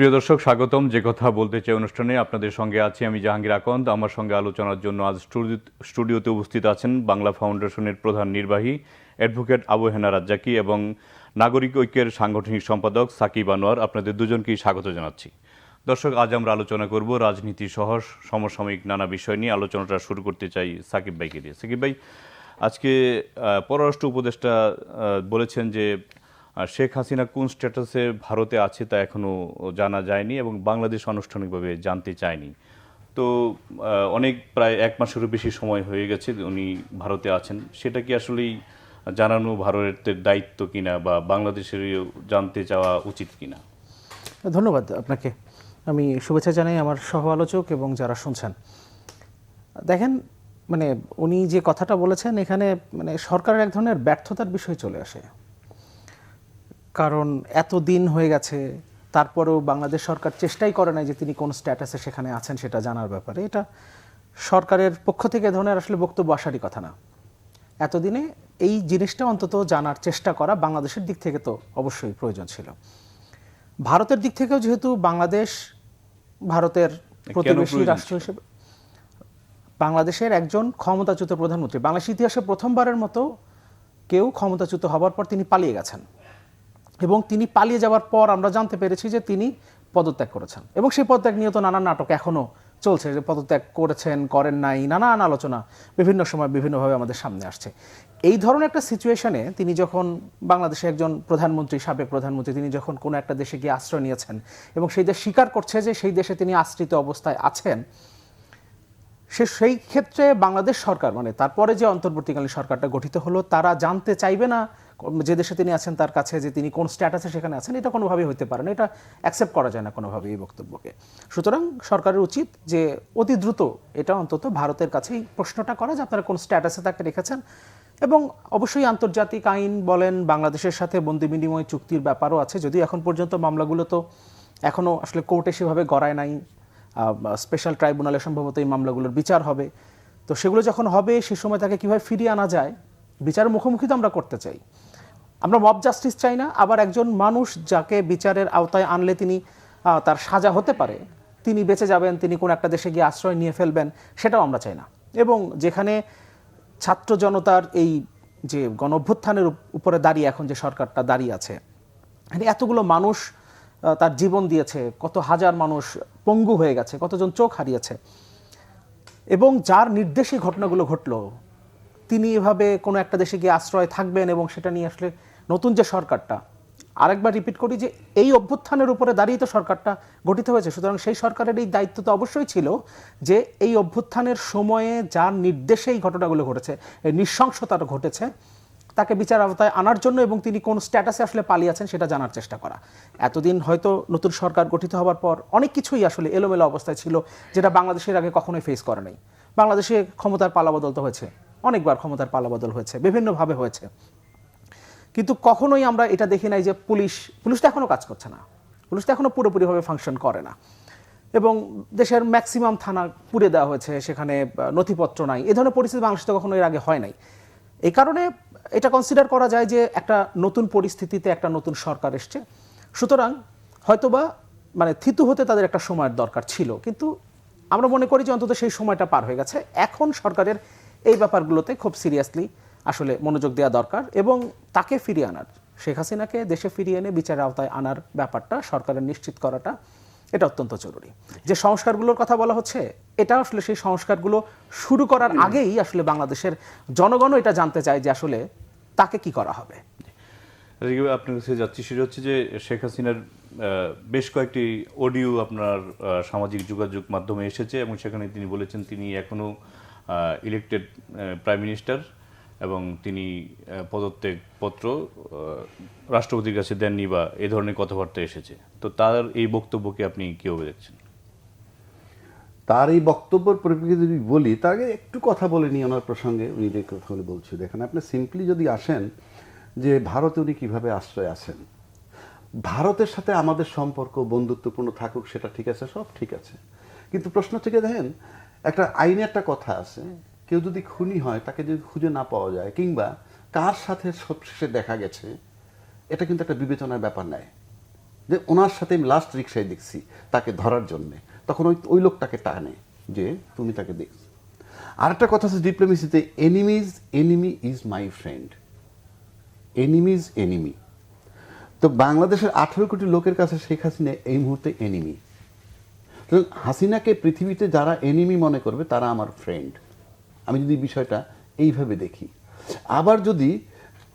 প্রিয় দর্শক, স্বাগতম যে কথা বলতে চাই অনুষ্ঠানে। আপনাদের সঙ্গে আছি আমি জাহাঙ্গীর আকন্দ। আমার সঙ্গে আলোচনার জন্য আজ স্টুডিওতে উপস্থিত আছেন বাংলা ফাউন্ডেশনের প্রধান নির্বাহী অ্যাডভোকেট আবু হেনা রাজ্জাকি এবং নাগরিক ঐক্যের সাংগঠনিক সম্পাদক সাকিব আনোয়ার। আপনাদের দুজনকেই স্বাগত জানাচ্ছি। দর্শক, আজ আমরা আলোচনা করব রাজনীতি সহ সমসাময়িক নানা বিষয় নিয়ে। আলোচনাটা শুরু করতে চাই সাকিব ভাইকে দিয়ে। সাকিব ভাই, আজকে পররাষ্ট্র উপদেষ্টা বলেছেন যে শেখ হাসিনা কোন স্ট্যাটাসে ভারতে আছে তা এখনও জানা যায়নি এবং বাংলাদেশ আনুষ্ঠানিকভাবে জানতে চায়নি। তো অনেক প্রায় এক মাসেরও বেশি সময় হয়ে গেছে উনি ভারতে আছেন। সেটা কি আসলেই জানানো ভারতের দায়িত্ব কিনা বা বাংলাদেশেরও জানতে চাওয়া উচিত কিনা? ধন্যবাদ আপনাকে। আমি শুভেচ্ছা জানাই আমার সহ আলোচক এবং যারা শুনছেন। দেখেন, উনি যে কথাটা বলেছেন এখানে সরকারের এক ধরনের ব্যর্থতার বিষয় চলে আসে। কারণ এত দিন হয়ে গেছে, তারপরেও বাংলাদেশ সরকার চেষ্টাই করে নাই যে তিনি কোন স্ট্যাটাসে সেখানে আছেন সেটা জানার ব্যাপারে। এটা সরকারের পক্ষ থেকে ধরনের আসলে বক্তব্য আসারই কথা না। এতদিনে এই জিনিসটা অন্তত জানার চেষ্টা করা বাংলাদেশের দিক থেকে তো অবশ্যই প্রয়োজন ছিল। ভারতের দিক থেকেও যেহেতু বাংলাদেশ ভারতের প্রতিবেশী রাষ্ট্র হিসেবে, বাংলাদেশের একজন ক্ষমতাচ্যুত প্রধানমন্ত্রী, বাংলাদেশের ইতিহাসে প্রথমবারের মতো কেউ ক্ষমতাচ্যুত হবার পর তিনি পালিয়ে গেছেন এবং তিনি পালিয়ে যাওয়ার পর আমরা জানতে পেরেছি যে তিনি পদত্যাগ করেছেন এবং সেই পদত্যাগ নিয়ে তো নানান নাটক এখনও চলছে, যে পদত্যাগ করেছেন করেন নাই, নানান আলোচনা বিভিন্ন সময় বিভিন্নভাবে আমাদের সামনে আসছে। এই ধরনের একটা সিচুয়েশনে তিনি যখন বাংলাদেশে একজন প্রধানমন্ত্রী, সাবেক প্রধানমন্ত্রী, তিনি যখন কোনো একটা দেশে গিয়ে আশ্রয় নিয়েছেন এবং সেই দেশ স্বীকার করছে যে সেই দেশে তিনি আশ্রিত অবস্থায় আছেন, সেই ক্ষেত্রে বাংলাদেশ সরকার তারপরে যে অন্তর্বর্তীকালীন সরকারটা গঠিত হলো তারা জানতে চাইবে না যে দেশে তিনি আছেন তার কাছে যে তিনি কোন স্ট্যাটাসে সেখানে আছেন। এটা কোনোভাবেই হতে পারে না, এটা অ্যাকসেপ্ট করা যায় না কোনোভাবেই এই বক্তব্যকে। সুতরাং সরকারের উচিত যে অতি দ্রুত এটা অন্তত ভারতের কাছেই প্রশ্নটা করা যে আপনারা কোন স্ট্যাটাসে তাকে রেখেছেন। এবং অবশ্যই আন্তর্জাতিক আইন বলেন, বাংলাদেশের সাথে বন্দি বিনিময় চুক্তির ব্যাপারও আছে, যদিও এখন পর্যন্ত মামলাগুলো তো এখনও আসলে কোর্টে সেভাবে গড়ায় নাই। স্পেশাল ট্রাইব্যুনালে সম্ভবত এই মামলাগুলোর বিচার হবে। তো সেগুলো যখন হবে সে সময় তাকে কীভাবে ফিরিয়ে আনা যায়, বিচারের মুখোমুখি তো আমরা করতে চাই। আমরা মব জাস্টিস চাই না, আবার একজন মানুষ যাকে বিচারের আওতায় আনলে তিনি তার সাজা হতে পারে, তিনি বেঁচে যাবেন, তিনি কোন একটা দেশে গিয়ে আশ্রয় নিয়ে ফেলবেন, সেটাও আমরা চাই না। এবং যেখানে ছাত্র জনতার এই যে গণ অভ্যুত্থানের উপরে দাঁড়িয়ে এখন যে সরকারটা দাঁড়িয়ে আছে, এতগুলো মানুষ তার জীবন দিয়েছে, কত হাজার মানুষ পঙ্গু হয়ে গেছে, কতজন চোখ হারিয়েছে, এবং যার নির্দেশে ঘটনাগুলো ঘটলো তিনি এভাবে কোনো একটা দেশে গিয়ে আশ্রয় থাকবেন এবং সেটা নিয়ে আসলে নতুন যে সরকারটা, আরেকবার রিপিট করি যে এই অভ্যুত্থানের উপরে দাঁড়িয়ে তো সরকারটা গঠিত হয়েছে, সুতরাং সেই সরকারের এই দায়িত্ব তো অবশ্যই ছিল যে এই অভ্যুত্থানের সময়ে যার নির্দেশে এই ঘটনাগুলো ঘটেছে, এই নৃশংসতাটা ঘটেছে, তাকে বিচার আওতায় আনার জন্য এবং তিনি কোন স্ট্যাটাসে আসলে পালিয়ে আছেন সেটা জানার চেষ্টা করা। এতদিন হয়তো নতুন সরকার গঠিত হওয়ার পর অনেক কিছুই আসলে এলোমেলো অবস্থায় ছিল, যেটা বাংলাদেশের আগে কখনোই ফেস করে নাই। বাংলাদেশে ক্ষমতার পালাবদল তো হয়েছে, অনেকবার ক্ষমতার পালাবদল হয়েছে, বিভিন্নভাবে হয়েছে, কিন্তু কখনোই আমরা এটা দেখি নাই যে পুলিশ তো এখনও কাজ করছে না, পুলিশ তো এখনও পুরোপুরিভাবে ফাংশন করে না, এবং দেশের ম্যাক্সিমাম থানা পুড়ে দেওয়া হয়েছে, সেখানে নথিপত্র নাই। এ ধরনের পরিস্থিতি বাংলাদেশে কখনো এর আগে হয় নাই। এই কারণে এটা কনসিডার করা যায় যে একটা নতুন পরিস্থিতিতে একটা নতুন সরকার এসছে, সুতরাং হয়তোবা থিতু হতে তাদের একটা সময়ের দরকার ছিল, কিন্তু আমরা মনে করি যে অন্তত সেই সময়টা পার হয়ে গেছে। এখন সরকারের এই ব্যাপারগুলোতে খুব সিরিয়াসলি আসলে মনোযোগ দেওয়া দরকার এবং তাকে ফিরিয়ে আনার, শেখ হাসিনাকে দেশে ফিরিয়ে এনে বিচারের আওতায় আনার ব্যাপারটা সরকারের নিশ্চিত করাটা এটা অত্যন্ত জরুরি। যে সংস্কারগুলোর কথা বলা হচ্ছে, এটা আসলে সেই সংস্কারগুলো শুরু করার আগেই আসলে বাংলাদেশের জনগণও এটা জানতে চায় যে আসলে তাকে কি করা হবে। আপনার কাছে যাচ্ছি, সেটা হচ্ছে যে শেখ হাসিনার বেশ কয়েকটি অডিও আপনার সামাজিক যোগাযোগ মাধ্যমে এসেছে এবং সেখানে তিনি বলেছেন তিনি এখনও ইলেক্টেড প্রাইম মিনিস্টার এবং তিনি পদত্যাগপত্র রাষ্ট্রপতির কাছে দেননি বা এ ধরনের কথাবার্তা এসেছে। তো তার এই বক্তব্যকে আপনি কীভাবে দেখছেন? তার এই বক্তব্যের পরিপ্রেক্ষিতে যদি বলি, তাকে একটু কথা বলে নিই ওনার প্রসঙ্গে। উনি যে কথাগুলো বলছি, দেখেন আপনি সিম্পলি যদি আসেন যে ভারতে উনি কীভাবে আশ্রয় আছেন, ভারতের সাথে আমাদের সম্পর্ক বন্ধুত্বপূর্ণ থাকুক, সেটা ঠিক আছে, সব ঠিক আছে, কিন্তু প্রশ্ন থেকে দেখেন একটা আইনে একটা কথা আছে, কেউ যদি খুনি হয় তাকে যদি খুঁজে না পাওয়া যায় কিংবা কার সাথে সবশেষে দেখা গেছে, এটা কিন্তু একটা বিবেচনার ব্যাপার নেয়। যে ওনার সাথে আমি লাস্ট রিক্সায় দেখছি তাকে ধরার জন্যে, তখন ওই লোকটাকে টানে যে তুমি তাকে দেখছো। আরেকটা কথা আছে ডিপ্লোমেসিতে, enemy's enemy is my friend, enemy's enemy. তো বাংলাদেশের 18 কোটি লোকের কাছে শেখ হাসিনা এই মুহূর্তে এনিমি। তো হাসিনাকে পৃথিবীতে যারা এনিমি মনে করবে তারা আমার ফ্রেন্ড, আমি যদি বিষয়টা এইভাবে দেখি। আবার যদি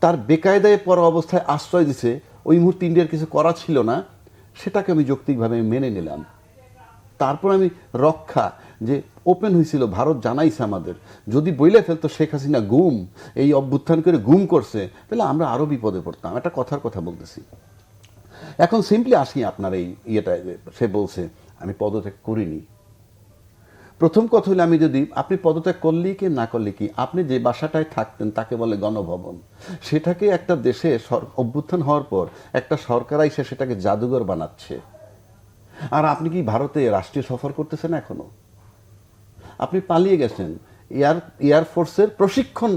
তার বেকায়দায় পড়া অবস্থায় আশ্রয় দিছে, ওই মুহূর্তে ইন্ডিয়ার কিছু করা ছিল না, সেটাকে আমি যৌক্তিকভাবে মেনে নিলাম। তারপর আমি রক্ষা যে ওপেন হয়েছিল, ভারত জানাইছে আমাদের, যদি বইলে ফেলতো শেখ হাসিনা গুম, এই অভ্যুত্থান করে গুম করছে, তাহলে আমরা আরও বিপদে পড়তাম। একটা কথার কথা বলতেছি। এখন সিম্পলি আসি আপনার এই ইয়েটা, সে বলছে আমি পদত্যাগ করিনি। প্রথম কথা হলে আমি যদি, আপনি পদত্যাগ করলেই কি না করলে কি, আপনি যে বাসাটায় থাকতেন তাকে বলে গণভবন, সেটাকে একটা দেশে অভ্যুত্থান হওয়ার পর একটা সরকার এসে সেটাকে জাদুঘর বানাচ্ছে। আর আপনি কি ভারতে রাষ্ট্রীয় সফর করতেছেন এখনো? আপনি পালিয়ে গেছেন এয়ারফোর্সের প্রশিক্ষণ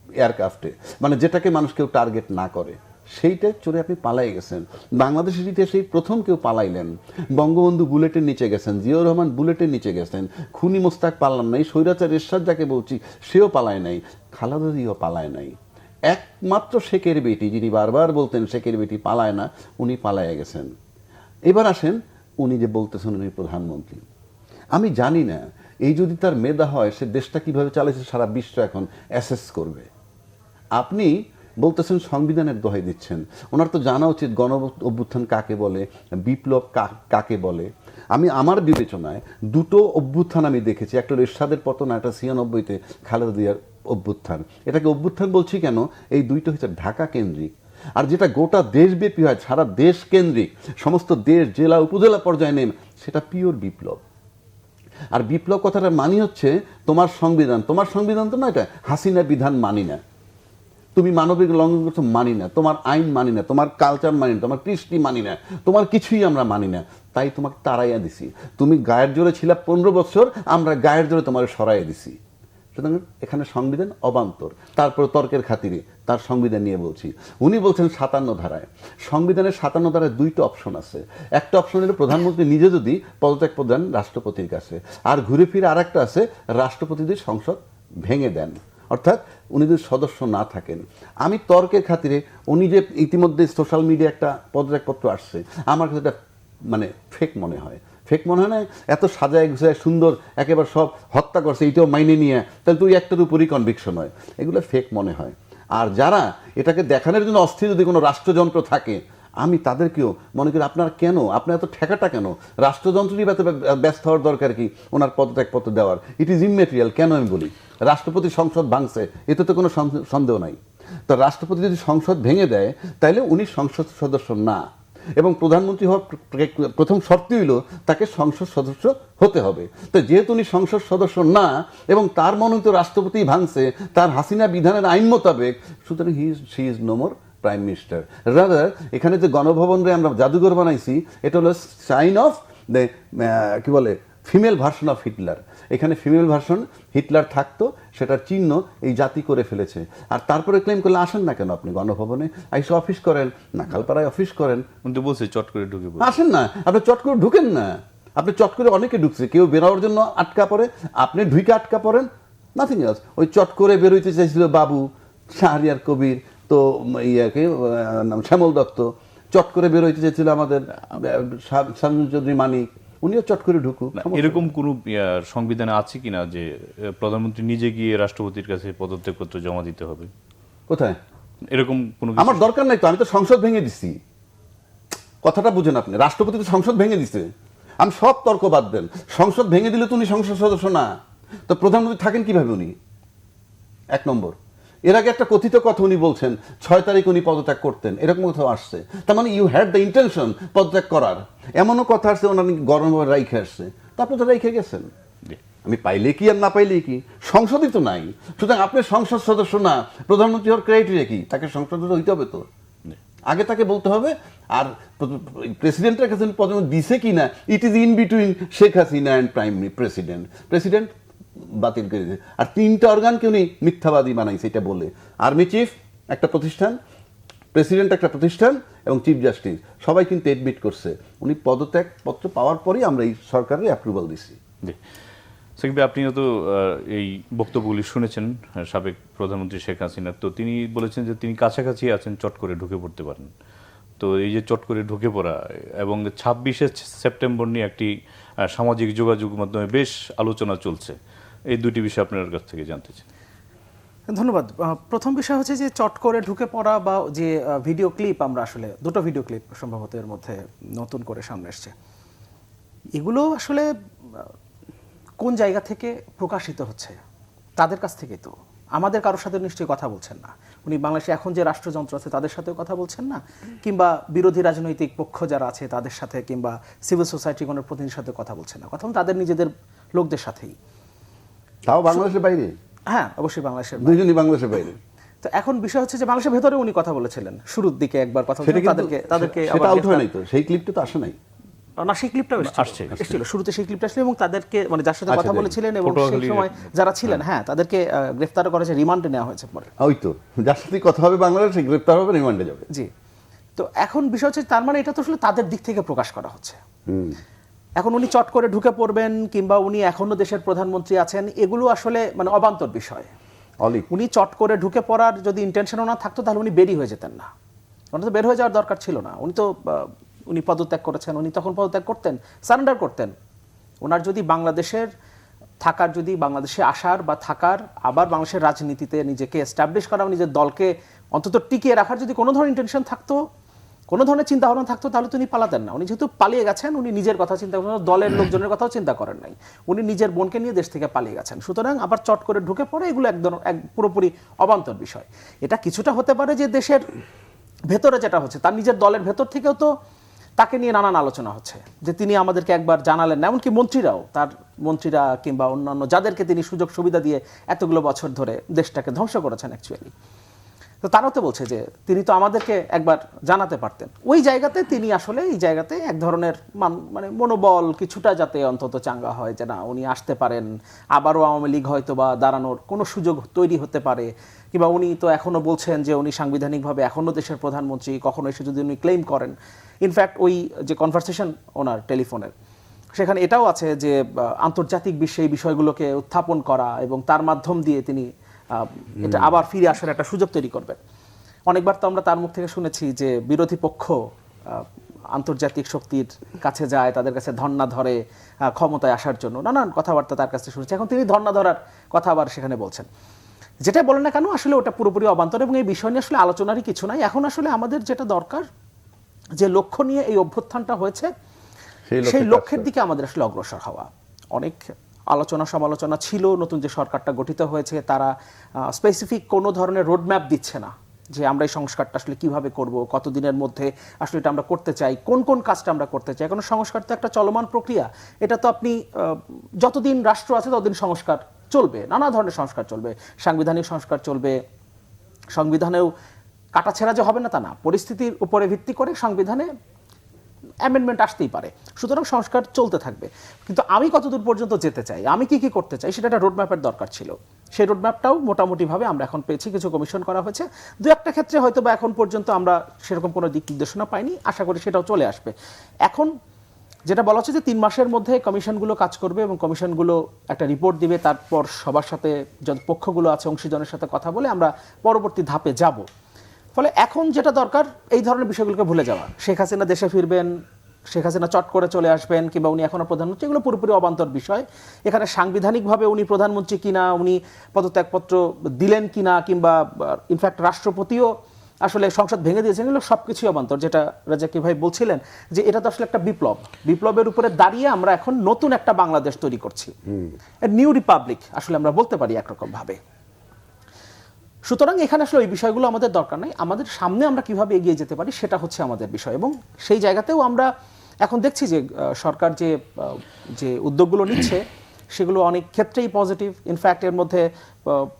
এয়ারক্রাফটে, মানে যেটাকে মানুষ কেউ টার্গেট না করে, সেইটা চড়ে আপনি পালাই গেছেন। বাংলাদেশের ইতিহাসে প্রথম কেউ পালাইলেন। বঙ্গবন্ধু বুলেটের নিচে গেছেন, জিয়াউর রহমান বুলেটের নিচে গেছেন, খুনি মোস্তাক পালান নাই, স্বৈরাচার এরশাদ যাকে বলছি সেও পালায় নাই, খালেদা জিয়াও পালায় নাই। একমাত্র শেখের বেটি, যিনি বারবার বলতেন শেখের বেটি পালায় না, উনি পালাইয়া গেছেন। এবার আসেন, উনি যে বলতেছেন উনি প্রধানমন্ত্রী, আমি জানি না এই যদি তার মেধা হয় সে দেশটা কিভাবে চালাইছে সারা বিশ্ব এখন অ্যাসেস করবে। আপনি বলতেছেন সংবিধানের দোহাই দিচ্ছেন, ওনার তো জানা উচিত গণ অভ্যুত্থান কাকে বলে, বিপ্লব কাকে বলে। আমি আমার বিবেচনায় দুটো অভ্যুত্থান আমি দেখেছি, একটা এরশাদের পতন, একটা 96-তে খালেদা জিয়ার অভ্যুত্থান। এটাকে অভ্যুত্থান বলছি কেন, এই দুইটা হচ্ছে ঢাকা কেন্দ্রিক। আর যেটা গোটা দেশব্যাপী হয়, সারা দেশ কেন্দ্রিক, সমস্ত দেশ জেলা উপজেলা পর্যায়ে নেম, সেটা পিওর বিপ্লব। আর বিপ্লব কথাটার মানি হচ্ছে তোমার সংবিধান, তোমার সংবিধান তো না, এটা হাসিনা বিধান মানি না, তুমি মানবিক লঙ্ঘন করছো মানি না, তোমার আইন মানি না, তোমার কালচার মানি না, তোমার কৃষ্টি মানি না, তোমার কিছুই আমরা মানি না, তাই তোমাকে তাড়াইয়া দিছি। তুমি গায়ের জোরে ছিল 15 বছর, আমরা গায়ের জোরে তোমার সরাইয়া দিছি। সুতরাং এখানে সংবিধান অবান্তর। তারপর তর্কের খাতিরে তার সংবিধান নিয়ে বলছি। উনি বলছেন 57 ধারায়, সংবিধানের 57 ধারায় দুইটা অপশন আছে। একটা অপশন হলো প্রধানমন্ত্রী নিজে যদি পদত্যাগ প্রদান রাষ্ট্রপতির কাছে, আর ঘুরে ফিরে আর একটা আছে রাষ্ট্রপতি যদি সংসদ ভেঙে দেন, অর্থাৎ উনি যদি সদস্য না থাকেন। আমি তর্কের খাতিরে, উনি যে ইতিমধ্যে সোশ্যাল মিডিয়া একটা পদত্যাগপত্র আসছে, আমার কাছে এটা মানে ফেক মনে হয়। ফেক মনে হয় না, এত সাজায় গুছায় সুন্দর একেবারে সব হত্যা করছে এইটাও মাইনে নিয়ে, তাহলে তুই একটার উপরই কনভিকশন হয়, এগুলো ফেক মনে হয়। আর যারা এটাকে দেখানোর জন্য অস্থির যদি কোনো রাষ্ট্রযন্ত্র থাকে, আমি তাদেরকেও মনে করি আপনার কেন, আপনার এত ঠেকাটা কেন, রাষ্ট্রযন্ত্রই ব্যস্ত হওয়ার দরকার কি ওনার পদত্যাগপত্র দেওয়ার? It is immaterial. কেন আমি বলি, রাষ্ট্রপতি সংসদ ভাঙছে, এতে তো কোনো সন্দেহ নাই। তো রাষ্ট্রপতি যদি সংসদ ভেঙে দেয় তাহলে উনি সংসদ সদস্য না, এবং প্রধানমন্ত্রী হওয়ার প্রথম শর্ত হইল তাকে সংসদ সদস্য হতে হবে। তো যেহেতু উনি সংসদ সদস্য না এবং তার মনোনীত রাষ্ট্রপতি ভাঙছে তার হাসিনা বিধানের আইন মোতাবেক, সুতরাং she is no more prime minister. Rather এখানে যে গণভবনরে আমরা জাদুঘর বানাইছি, এটা হলো সাইন অফ দ্য কি বলে ফিমেল ভার্সন অফ হিটলার। এখানে ফিমেল ভার্সন হিটলার থাকতো, সেটার চিহ্ন এই জাতি করে ফেলেছে। আর তারপরে ক্লেম করলে আসেন না কেন আপনি গণভবনে, আইসে অফিস করেন, নাকালপাড়ায় অফিস করেন, কিন্তু বলছে চট করে ঢুকে আসেন না, আপনি চট করে ঢুকেন না। আপনি চট করে অনেকে ঢুকছে, কেউ বেরোয়ার জন্য আটকা পড়ে, আপনি ঢুকে আটকা পড়েন, নাথিং এলস। ওই চট করে বেরোইতে চাইছিল বাবু, শাহরিয়ার কবির, তো ইয়াকে শ্যামল দত্ত, চট করে বেরোইতে চাইছিল আমাদের শামীম চৌধুরী মানিক, উনিও চট করে ঢুকুক। এরকম কোন সংবিধানে আছে কিনা যে প্রধানমন্ত্রী নিজে গিয়ে রাষ্ট্রপতির কাছে পদত্যাগপত্র জমা দিতে হবে? কোথায়? এরকম কোনো আমার দরকার নাই তো, আমি তো সংসদ ভেঙে দিচ্ছি। কথাটা বুঝেন আপনি, রাষ্ট্রপতি তো সংসদ ভেঙে দিচ্ছে। আমি সব তর্ক বাদ দেন, সংসদ ভেঙে দিলে তো উনি সংসদ সদস্য না, তো প্রধানমন্ত্রী থাকেন কিভাবে উনি? 1 নম্বর। এর আগে একটা কথিত কথা উনি বলছেন 6 তারিখ উনি পদত্যাগ করতেন, এরকম কোথাও আসছে। তার মানে ইউ হ্যাড দ্য ইন্টেনশন পদত্যাগ করার। এমনও কথা আসছে ওনার গরমভাবে রাইখে আসছে, তো আপনি তো রাইখে গেছেন। আমি পাইলে কি আর না পাইলে কি, সংসদই তো নাই। সুতরাং আপনি সংসদ সদস্য না, প্রধানমন্ত্রী হওয়ার ক্রাইটেরিয়া কি? তাকে সংসদ সদস্য হইতে হবে তো, আগে তাকে বলতে হবে। আর প্রেসিডেন্টের কাছে পদত্যাগ দিছে কি না, it is in between Sheikh Hasina and president বাতিল করে দিয়েছে। আর 3টা অর্গানকে উনি মিথ্যাবাদী বানাইছে এটা বলে। আর্মি চিফ একটা প্রতিষ্ঠান, প্রেসিডেন্ট একটা প্রতিষ্ঠান এবং চিফ জাস্টিস সবাই কিন্তু এডমিট করছে, উনি পদত্যাগ পত্র পাওয়ার পরেই আমরা এই সরকারের অ্যাপ্রুভাল দিছি। জি, সাকিব ভাই, আপনিও তো এই বক্তব্যগুলি শুনেছেন সাবেক প্রধানমন্ত্রী শেখ হাসিনা। তো তিনি বলেছেন যে তিনি কাছাকাছি আছেন, চট করে ঢুকে পড়তে পারেন। তো এই যে চট করে ঢুকে পড়া এবং 26শে সেপ্টেম্বর নিয়ে একটি সামাজিক যোগাযোগ মাধ্যমে বেশ আলোচনা চলছে, এই দুটি বিষয় আপনার কাছ থেকে জানতে চাই। ধন্যবাদ। প্রথম বিষয় হচ্ছে যে চট করে ঢুকে পড়া বা যে ভিডিও ক্লিপ, আমরা আসলে দুটো ভিডিও ক্লিপ সম্ভবত এর মধ্যে নতুন করে সামনে এসছে, এগুলো আসলে কোন জায়গা থেকে প্রকাশিত হচ্ছে? তাদের কাছ থেকেই তো। আমাদের কারোর সাথে নিশ্চয়ই কথা বলছেন না উনি। বাংলাদেশে এখন যে রাষ্ট্রযন্ত্র আছে তাদের সাথেও কথা বলছেন না, কিংবা বিরোধী রাজনৈতিক পক্ষ যারা আছে তাদের সাথে, কিংবা সিভিল সোসাইটি কোনো প্রতিনিধির সাথে কথা বলছেন না, কথা তাদের নিজেদের লোকদের সাথেই। তাও বাংলাদেশের বাইরে? হ্যাঁ, অবশ্যই বাংলাদেশের। দুইজনই বাংলাদেশের বাইরে। তো এখন বিষয় হচ্ছে যে বাংলাদেশের ভেতরে উনি কথা বলেছিলেন শুরুর দিকে একবার কথা বলেছিলেন, তাদেরকে সেটা আউট হয় নাই তো, সেই ক্লিপটা তো আসে নাই। না, সেই ক্লিপটাও এসেছিল শুরুতে, সেই ক্লিপটা আসলে, এবং তাদেরকে মানে যার সাথে কথা বলেছিলেন এবং সেই সময় যারা ছিলেন, হ্যাঁ, তাদেরকে গ্রেফতার করা হয়েছে, রিমান্ডে নেওয়া হয়েছে পরে। ওই তো, যার সাথে কথা হবে বাংলাদেশে গ্রেফতার হবে, রিমান্ডে যাবে। জি। তো এখন বিষয় হচ্ছে, তার মানে এটা তো আসলে তাদের দিক থেকে প্রকাশ করা হচ্ছে। এখন উনি চট করে ঢুকে পড়বেন কিংবা উনি এখনো দেশের প্রধানমন্ত্রী আছেন, এগুলো আসলে মানে অবান্তর বিষয়। উনি চট করে ঢুকে পড়ার যদি ইন্টেনশনও না থাকতো তাহলে উনি বেরি হয়ে যেতেন না, ওনার তো বের হয়ে যাওয়ার দরকার ছিল না। উনি পদত্যাগ করেছেন, উনি তখন পদত্যাগ করতেন, সারেন্ডার করতেন। ওনার যদি বাংলাদেশের থাকার, যদি বাংলাদেশে আসার বা থাকার, আবার বাংলাদেশের রাজনীতিতে নিজেকে এস্টাবলিশ করা, নিজের দলকে অন্তত টিকিয়ে রাখার যদি কোনো ধরনের ইন্টেনশন থাকতো, কোনো ধরনের চিন্তা ভাবনা থাকতো, তাহলে তিনি পালাতেন না। উনি যেহেতু পালিয়ে গেছেন, উনি নিজের কথা চিন্তা করেন, দলের লোকজনের কথাও চিন্তা করেন নাই, উনি নিজের বোনকে নিয়ে দেশ থেকে পালিয়ে গেছেন। সুতরাং আবার চট করে ঢুকে পড়ে, এগুলো একদম পুরোপুরি অবান্তর বিষয়। এটা কিছুটা হতে পারে যে দেশের ভেতরে যেটা হচ্ছে, তার নিজের দলের ভেতর থেকেও তো তাকে নিয়ে নানান আলোচনা হচ্ছে, যে তিনি আমাদেরকে একবার জানালেন না, এমনকি মন্ত্রীরাও, তার মন্ত্রীরা কিংবা অন্যান্য যাদেরকে তিনি সুযোগ সুবিধা দিয়ে এতগুলো বছর ধরে দেশটাকে ধ্বংস করেছেন অ্যাকচুয়ালি, তো তারাও তো বলছে যে তিনি তো আমাদেরকে একবার জানাতে পারতেন। ওই জায়গাতে তিনি আসলে এই জায়গাতে এক ধরনের মানে মনোবল কিছুটা যাতে অন্তত চাঙ্গা হয়, যে না, উনি আসতে পারেন, আবারও আওয়ামী লীগ হয়তো বা দাঁড়ানোর কোনো সুযোগ তৈরি হতে পারে, কিংবা উনি তো এখনো বলছেন যে উনি সাংবিধানিকভাবে এখনো দেশের প্রধানমন্ত্রী, কখনো এসে যদি উনি ক্লেম করেন। ইনফ্যাক্ট ওই যে কনভারসেশন ওনার টেলিফোনের, সেখানে এটাও আছে যে আন্তর্জাতিক বিশ্বে এই বিষয়গুলোকে উত্থাপন করা এবং তার মাধ্যম দিয়ে তিনি এটা আবার ফিরে আসার একটা সুযোগ তৈরি করবেন। অনেকবার তো আমরা তার মুখ থেকে শুনেছি যে বিরোধী পক্ষ আন্তর্জাতিক শক্তির কাছে যায়, তাদের কাছে ধর্ণা ধরে ক্ষমতায় আসার জন্য, নানান কথাবার্তা তার কাছে শুনেছি। এখন তিনি ধর্ণা ধরার কথা আবার সেখানে বলছেন। যেটা বলেন না কেন, আসলে ওটা পুরোপুরি অবান্তর, এবং এই বিষয় নিয়ে আসলে আলোচনারই কিছু নাই। এখন আসলে আমাদের যেটা দরকার, যে লক্ষ্য নিয়ে এই অভ্যুত্থানটা হয়েছে, সেই লক্ষ্যের দিকে আমাদের আসলে অগ্রসর হওয়া। অনেক আলোচনা সমালোচনা ছিল, নতুন যে সরকারটা গঠিত হয়েছে তারা স্পেসিফিক কোনো ধরনের রোডম্যাপ দিচ্ছে না, যে আমরা এই সংস্কারটা আসলে কিভাবে করব, কতদিনের মধ্যে আসলে এটা আমরা করতে চাই, কোন কোন কাজটা আমরা করতে চাই। এখন সংস্কার তো একটা চলমান প্রক্রিয়া, এটা তো আপনি যতদিন রাষ্ট্র আছে ততদিন সংস্কার চলবে, নানা ধরনের সংস্কার চলবে, সাংবিধানিক সংস্কার চলবে, সংবিধানেও কাটাছেঁড়া যে হবে না তা না, পরিস্থিতির উপরে ভিত্তি করে সংবিধানে অ্যামেন্ডমেন্ট আসতেই পারে। সুতরাং সংস্কার চলতে থাকবে। কিন্তু আমি কতদূর পর্যন্ত যেতে চাই, আমি কি কি করতে চাই, সেটা একটা রোডম্যাপের দরকার ছিল। সেই রোডম্যাপটাও মোটামুটিভাবে আমরা এখন পেয়েছি, কিছু কমিশন করা হয়েছে, দু একটা ক্ষেত্রে হয়তো বা এখন পর্যন্ত আমরা সেরকম কোনো দিক নির্দেশনা পাইনি, আশা করি সেটাও চলে আসবে। এখন যেটা বলা হচ্ছে যে 3 মাসের মধ্যে কমিশনগুলো কাজ করবে এবং কমিশনগুলো একটা রিপোর্ট দিবে, তারপর সবার সাথে যত পক্ষগুলো আছে অংশীজনের সাথে কথা বলে আমরা পরবর্তী ধাপে যাব। ফলে এখন যেটা দরকার, এই ধরনের বিষয়গুলোকে ভুলে যাওয়া। শেখ হাসিনা দেশে ফিরবেন, শেখ হাসিনা চট করে চলে আসবেন, কিংবা উনি এখনো প্রধানমন্ত্রী, এগুলো পুরোপুরি অবান্তর বিষয়। এখানে সাংবিধানিকভাবে উনি প্রধানমন্ত্রী কিনা, উনি পদত্যাগপত্র দিলেন কিনা, কিংবা ইনফ্যাক্ট রাষ্ট্রপতিও আসলে সংসদ ভেঙে দিয়েছেন, এগুলো সবকিছুই অবান্তর। যেটা রাজাকি ভাই বলছিলেন যে এটা তো আসলে একটা বিপ্লবের উপরে দাঁড়িয়ে আমরা এখন নতুন একটা বাংলাদেশ তৈরি করছি, নিউ রিপাবলিক আসলে আমরা বলতে পারি একরকম ভাবে। সুতরাং এখানে আসলে ওই বিষয়গুলো আমাদের দরকার নাই, আমাদের সামনে আমরা কিভাবে এগিয়ে যেতে পারি সেটা হচ্ছে আমাদের বিষয়। এবং সেই জায়গাতেও আমরা এখন দেখছি যে সরকার যে উদ্যোগগুলো নিচ্ছে সেগুলো অনেক ক্ষেত্রেই পজিটিভ। ইনফ্যাক্ট এর মধ্যে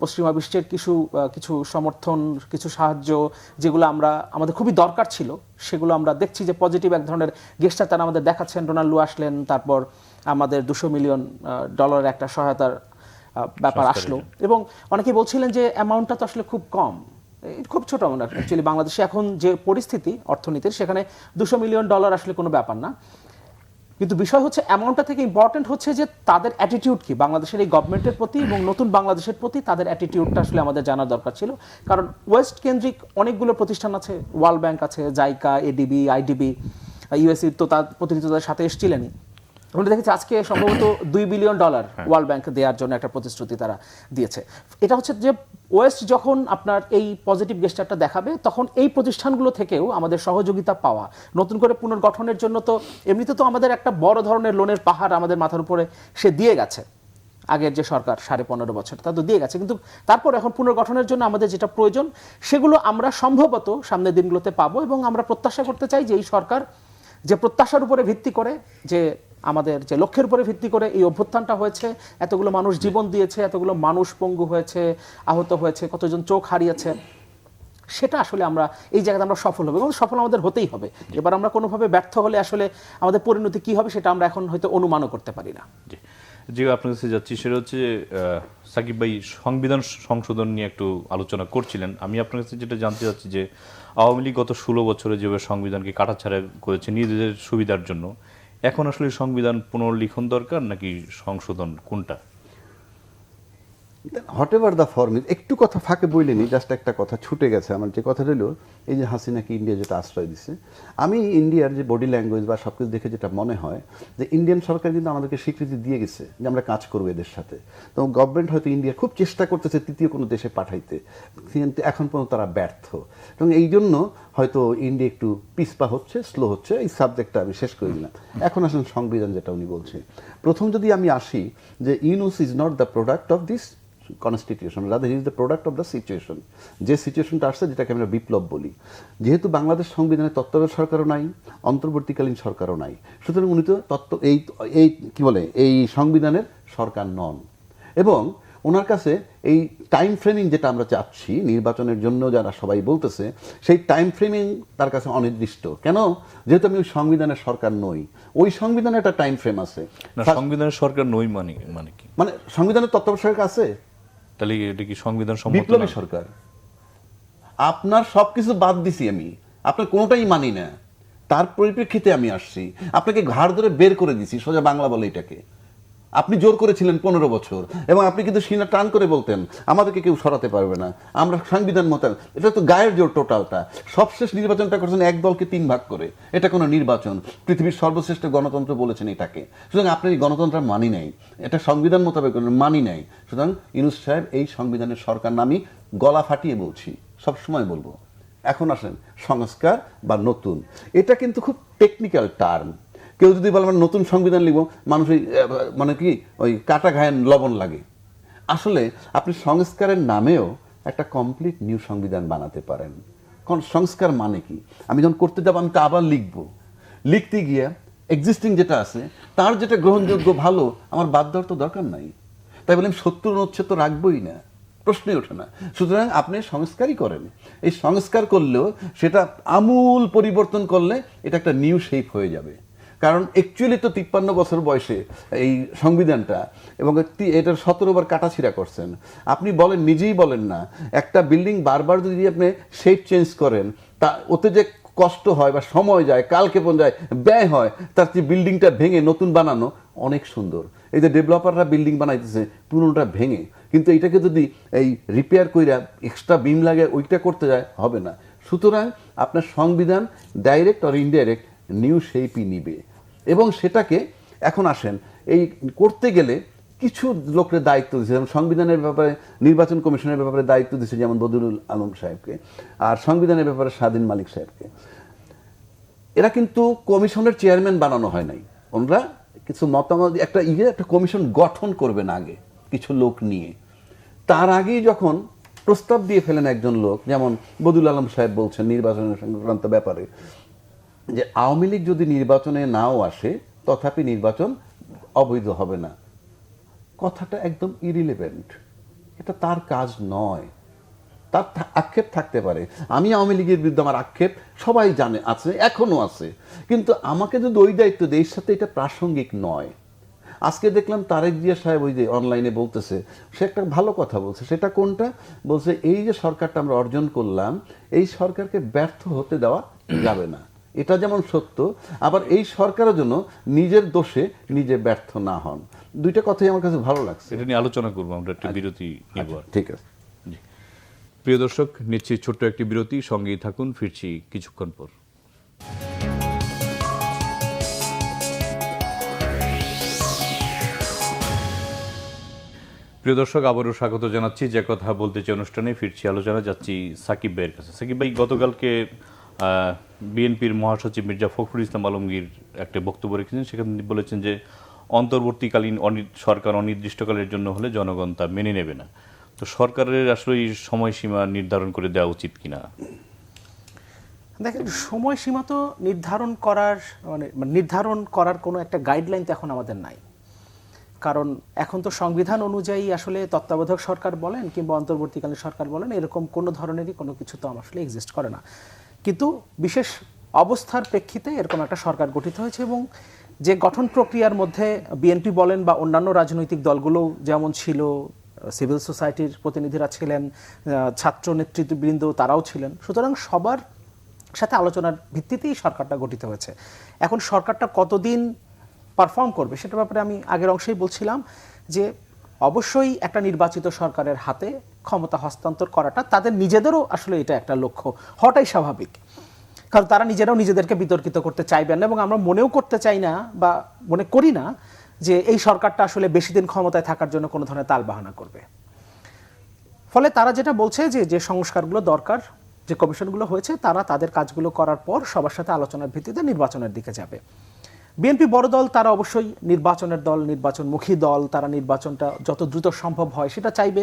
পশ্চিমা বিশ্বের কিছু সমর্থন, কিছু সাহায্য যেগুলো আমাদের খুবই দরকার ছিল, সেগুলো আমরা দেখছি যে পজিটিভ এক ধরনের গেস্টার তারা আমাদের দেখাচ্ছেন। ডোনাল্ড লু আসলেন, তারপর আমাদের $200 মিলিয়ন একটা সহায়তার ব্যাপার আসলো, এবং অনেকেই বলছিলেন যে অ্যামাউন্টটা তো আসলে খুব কম, খুব ছোট অ্যামাউন্ট অ্যাকচুয়ালি। বাংলাদেশে এখন যে পরিস্থিতি অর্থনীতির, সেখানে $200 মিলিয়ন আসলে কোনো ব্যাপার না। কিন্তু বিষয় হচ্ছে অ্যামাউন্টটা থেকে ইম্পর্টেন্ট হচ্ছে যে তাদের অ্যাটিটিউড কি বাংলাদেশের এই গভর্নমেন্টের প্রতি এবং নতুন বাংলাদেশের প্রতি তাদের অ্যাটিটিউডটা আসলে আমাদের জানার দরকার ছিল। কারণ ওয়েস্ট কেন্দ্রিক অনেকগুলো প্রতিষ্ঠান আছে, ওয়ার্ল্ড ব্যাংক আছে, জাইকা, এডিবি, আইডিবি, ইউএসএ তো তার প্রতিনিধি তাদের সাথে এসেছিলেনই। আমরা দেখেছি আজকে সম্ভবত $2 বিলিয়ন ওয়ার্ল্ড ব্যাংক দেওয়ার জন্য একটা প্রতিশ্রুতি তারা দিয়েছে। এটা হচ্ছে যে ওয়েস্ট যখন আপনার এই পজিটিভ গেস্টারটা দেখাবে, তখন এই প্রতিষ্ঠানগুলো থেকেও আমাদের সহযোগিতা পাওয়া, নতুন করে পুনর্গঠনের জন্য তো এমনিতে তো আমাদের একটা বড় ধরনের লোনের পাহাড় আমাদের মাথার উপরে সে দিয়ে গেছে আগের যে সরকার 15.5 বছর, তা তো দিয়ে গেছে। কিন্তু তারপর এখন পুনর্গঠনের জন্য আমাদের যেটা প্রয়োজন সেগুলো আমরা সম্ভবত সামনের দিনগুলোতে পাবো। এবং আমরা প্রত্যাশা করতে চাই যে এই সরকার যে প্রত্যাশার উপরে ভিত্তি করে, যে আমাদের যে লক্ষ্যের উপরে ভিত্তি করে এই অভ্যুত্থানটা হয়েছে, এতগুলো মানুষ জীবন দিয়েছে, এতগুলো মানুষ পঙ্গু হয়েছে, আহত হয়েছে, কতজন চোখ হারিয়েছে, সেটা আসলে আমরা এই জায়গাতে আমরা সফল হবো এবং সফল আমাদের হতেই হবে। এবার আমরা কোনোভাবে ব্যর্থ হলে আসলে আমাদের পরিণতি কি হবে সেটা আমরা এখন হয়তো অনুমানও করতে পারি না। যে আপনার কাছে যাচ্ছি সেটা হচ্ছে সাকিব ভাই সংবিধান সংশোধন নিয়ে একটু আলোচনা করছিলেন। আমি আপনার কাছে যেটা জানতে চাচ্ছি যে আওয়ামী লীগ গত 16 বছরে যেভাবে সংবিধানকে কাটাছাড়া করেছে নিজেদের সুবিধার জন্য, এখন আসলে সংবিধান পুনর্লিখন দরকার নাকি সংশোধন, কোনটা? হোয়াট এভার দ্য ফর্ম, একটু কথা ফাঁকে বইলেনি, জাস্ট একটা কথা ছুটে গেছে আমার। যে কথা রইল, এই যে হাসিনাকে ইন্ডিয়া যেটা আশ্রয় দিচ্ছে, আমি ইন্ডিয়ার যে বডি ল্যাঙ্গুয়েজ বা সব কিছু দেখে যেটা মনে হয় যে ইন্ডিয়ান সরকার কিন্তু আমাদেরকে স্বীকৃতি দিয়ে গেছে যে আমরা কাজ করবো এদের সাথে। তো গভর্নমেন্ট হয়তো ইন্ডিয়া খুব চেষ্টা করতেছে তৃতীয় কোনো দেশে পাঠাইতে, কিন্তু এখন পর্যন্ত তারা ব্যর্থ। এবং এই জন্য হয়তো ইন্ডিয়া একটু পিছপা হচ্ছে, স্লো হচ্ছে। এই সাবজেক্টটা আমি শেষ করে দিলাম। এখন আসলে সংবিধান যেটা উনি বলছেন, প্রথম যদি আমি আসি যে Yunus is not the product of this constitution, rather is the product of the situation. যে সিচুয়েশনটা আসছে, যেটাকে আমরা বিপ্লব বলি, যেহেতু বাংলাদেশ সংবিধানে তত্ত্বাবধায়ক সরকারও নাই, অন্তর্বর্তীকালীন সরকারও নাই, সুতরাং উনি তো এই কি বলে এই সংবিধানের সরকার নন। এবং ওনার কাছে এই টাইম ফ্রেমিং যেটা আমরা চাচ্ছি নির্বাচনের জন্য, যারা সবাই বলতেছে, সেই টাইম ফ্রেমিং তার কাছে অনির্দিষ্ট। কেন? যেহেতু আমি ওই সংবিধানের সরকার নই। ওই সংবিধানে একটা টাইম ফ্রেম আছে। সংবিধানের সরকার নই মানে কি? মানে সংবিধানের তত্ত্বাবধায়ক সরকার আছে, তাহলে এটা কি সংবিধান সম্মত? বিপ্লবী সরকার। আপনার সবকিছু বাদ দিছি আমি, আপনার কোনোটাই মানি না, তার পরিপ্রেক্ষিতে আমি আসছি, আপনাকে ঘাড় ধরে বের করে দিছি, সোজা বাংলা বলে এটাকে। আপনি জোর করেছিলেন 15 বছর, এবং আপনি কিন্তু সিনা টান করে বলতেন আমাদেরকে কেউ সরাতে পারবে না, আমরা সংবিধান মতো। এটা তো গায়ের জোর টোটালটা। সবশেষ নির্বাচনটা করছেন এক দলকে 3 ভাগ করে। এটা কোনো নির্বাচন? পৃথিবীর সর্বশ্রেষ্ঠ গণতন্ত্র বলেছেন এটাকে। সুতরাং আপনি এই গণতন্ত্র মানি নাই, এটা সংবিধান মোতাবেক মানি নাই। সুতরাং ইউনূস সাহেব, এই সংবিধানের সরকার নামই গলা ফাটিয়ে বলছি, সবসময় বলবো। এখন আসেন সংস্কার বা নতুন, এটা কিন্তু খুব টেকনিক্যাল টার্ম। কেউ যদি বলে আমরা নতুন সংবিধান লিখব, মানুষ মানে কি ওই কাটা ঘায়ে লবণ লাগে। আসলে আপনি সংস্কারের নামেও একটা কমপ্লিট নিউ সংবিধান বানাতে পারেন। কারণ সংস্কার মানে কি, আমি যখন করতে যাবো আমি তা আবার লিখবো, লিখতে গিয়ে এক্সিস্টিং যেটা আছে তার যেটা গ্রহণযোগ্য ভালো আমার বাদ দেওয়ার তো দরকার নাই। তাই বলে আমি 70 অনুচ্ছেদ তো রাখবোই না, প্রশ্নই ওঠে না। সুতরাং আপনি সংস্কারই করেন। এই সংস্কার করলেও সেটা আমূল পরিবর্তন করলে এটা একটা নিউ শেপ হয়ে যাবে। কারণ অ্যাকচুয়ালি তো 53 বছর বয়সে এই সংবিধানটা, এবং এটার 17 বার কাটাছিড়া করছেন। আপনি বলেন, নিজেই বলেন না, একটা বিল্ডিং বারবার যদি আপনি শেপ চেঞ্জ করেন, তা ওতে যে কষ্ট হয় বা সময় যায়, কালক্ষেপণ যায়, ব্যয় হয়, তার যে বিল্ডিংটা ভেঙে নতুন বানানো অনেক সুন্দর। এই যে ডেভেলপাররা বিল্ডিং বানাইতেছে পুরোটা ভেঙে, কিন্তু এটাকে যদি এই রিপেয়ার কইরা এক্সট্রা বিম লাগে ওইটা করতে যায়, হবে না। সুতরাং আপনার সংবিধান ডাইরেক্ট আর ইনডাইরেক্ট নিউ শেপই নিবে। এবং সেটাকে এখন আসেন এই করতে গেলে কিছু লোকের দায়িত্ব দিচ্ছে, যেমন সংবিধানের ব্যাপারে নির্বাচন কমিশনের ব্যাপারে দায়িত্ব দিচ্ছে যেমন বদিউল আলম সাহেবকে, আর সংবিধানের ব্যাপারে স্বাধীন মালিক সাহেবকে। এরা কিন্তু কমিশনের চেয়ারম্যান বানানো হয় নাই। ওনারা কিছু মতামত একটা কমিশন গঠন করবেন আগে কিছু লোক নিয়ে। তার আগেই যখন প্রস্তাব দিয়ে ফেলেন একজন লোক, যেমন বদিউল আলম সাহেব বলছেন নির্বাচনের সংক্রান্ত ব্যাপারে যে আওয়ামী লীগ যদি নির্বাচনে নাও আসে তথাপি নির্বাচন অবৈধ হবে না। কথাটা একদম ইরিলেভেন্ট, এটা তার কাজ নয়। তার আক্ষেপ থাকতে পারে, আমি আওয়ামী লীগের বিরুদ্ধে আমার আক্ষেপ সবাই জানে, আছে, এখনো আছে, কিন্তু আমাকে যদি ওই দায়িত্ব দেয়, এর সাথে এটা প্রাসঙ্গিক নয়। আজকে দেখলাম তারেক জিয়া সাহেব ওই যে অনলাইনে বলতেছে, সে একটা ভালো কথা বলছে। সেটা কোনটা? বলছে এই যে সরকারটা আমরা অর্জন করলাম, এই সরকারকে ব্যর্থ হতে দেওয়া যাবে না। এটা যেমন সত্য, আবার এই সরকারের জন্য নিজের দোষে নিজে ব্যর্থ না হন। দুইটা কথাই আমার কাছে ভালো লাগছে। এটা নিয়ে আলোচনা করবো, আমরা একটা বিরতি নেব। ঠিক আছে। জি। প্রিয় দর্শক, নিচ্ছি ছোট্ট একটি বিরতি, সঙ্গেই থাকুন, ফিরছি কিছুক্ষণ পর। প্রিয় দর্শক, আবারও স্বাগত জানাচ্ছি যে কথা বলতে চাই অনুষ্ঠানে। ফিরছি আলোচনা, যাচ্ছি সাকিব ভাইয়ের কাছে। সাকিব ভাই, গতকালকে বিএনপির মহাসচিব মির্জা ফখরুল ইসলাম আলমগীর একটা বক্তব্য রেখেছেন, সেখানে তিনি বলেছেন যে অন্তর্বর্তীকালীন সরকার অনির্দিষ্টকালের জন্য হলে জনগণ তা মেনে নেবে না। তো সরকারের আসলে এই সময়সীমা নির্ধারণ করে দেওয়া উচিত কিনা? দেখেন, সময়সীমা তো নির্ধারণ করার কোনো একটা গাইডলাইন তো এখন আমাদের নাই। কারণ এখন তো সংবিধান অনুযায়ী আসলে তত্ত্বাবধায়ক সরকার বলেন কিংবা অন্তর্বর্তীকালীন সরকার বলেন, এরকম কোনো ধরনেরই কোনো কিছু তো আসলে এক্সিস্ট করে না। কিন্তু বিশেষ অবস্থার প্রেক্ষিতে এরকম একটা সরকার গঠিত হয়েছে, এবং যে গঠন প্রক্রিয়ার মধ্যে বিএনপি বলেন বা অন্যান্য রাজনৈতিক দলগুলো যেমন ছিল, সিভিল সোসাইটির প্রতিনিধিরা ছিলেন, ছাত্র নেতৃত্ববৃন্দ তারাও ছিলেন, সুতরাং সবার সাথে আলোচনার ভিত্তিতেই সরকারটা গঠিত হয়েছে। এখন সরকারটা কতদিন পারফর্ম করবে সেটার ব্যাপারে আমি আগের অংশেই বলছিলাম যে অবশ্যই একটা নির্বাচিত সরকারের হাতে ক্ষমতা হস্তান্তর করাটা তাদের নিজেদেরও আসলে এটা একটা লক্ষ্য হওয়াটাই স্বাভাবিক। কারণ তারা নিজেরাও নিজেদেরকে বিতর্কিত করতে চাইবেন না, এবং আমরা মনেও করতে চাই না বা মনে করি না যে এই সরকারটা আসলে বেশি দিন ক্ষমতায় থাকার জন্য কোনো ধরনের তালবাহানা করবে। ফলে তারা যেটা বলছে যে সংস্কারগুলো দরকার, যে কমিশনগুলো হয়েছে, তারা তাদের কাজগুলো করার পর সবার সাথে আলোচনার ভিত্তিতে নির্বাচনের দিকে যাবে। বিএনপি বড় দল, তারা অবশ্যই নির্বাচনের দল, নির্বাচনমুখী দল, তারা নির্বাচনটা যত দ্রুত সম্ভব হয় সেটা চাইবে।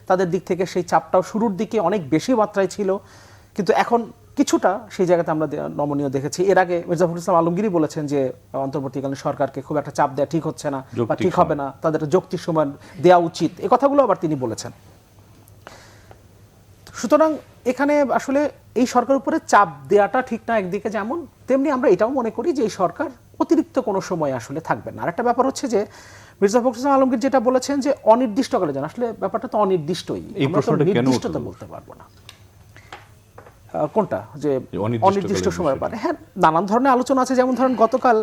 তাদের দিক থেকে সেই চাপটাও শুরুর দিকে অনেক বেশি মাত্রায় ছিল, কিন্তু এখন কিছুটা সেই জায়গাতে আমরা নমনীয় দেখেছি। এর আগে মির্জা ফখরুল ইসলাম আলমগীরই বলেছেন যে অন্তর্বর্তীকালীন সরকারকে খুব একটা চাপ দেওয়া ঠিক হচ্ছে না বা ঠিক হবে না, তাদের যৌক্তিক সময় দেওয়া উচিত, এই কথাগুলো আবার তিনি বলেছেন। সুতরাং এখানে আসলে এই সরকার উপরে চাপ দেওয়াটা ঠিক না একদিকে, যেমন তেমনি আমরা এটাও মনে করি যে এই সরকার অতিরিক্ত কোনো সময় আসলে থাকবে না। আর একটা ব্যাপার হচ্ছে যে মির্জা ফখরুল ইসলাম আলমগীর যেটা বলেছেন যে অনির্দিষ্টকালের জন্য, আসলে ব্যাপারটা তো অনির্দিষ্টই, আমরা তো নির্দিষ্টতা বলতে পারবো না। কোনটা যে অনির্দিষ্ট সময় পারে? হ্যাঁ, নানান ধরনের আলোচনা আছে। যেমন ধরেন গতকাল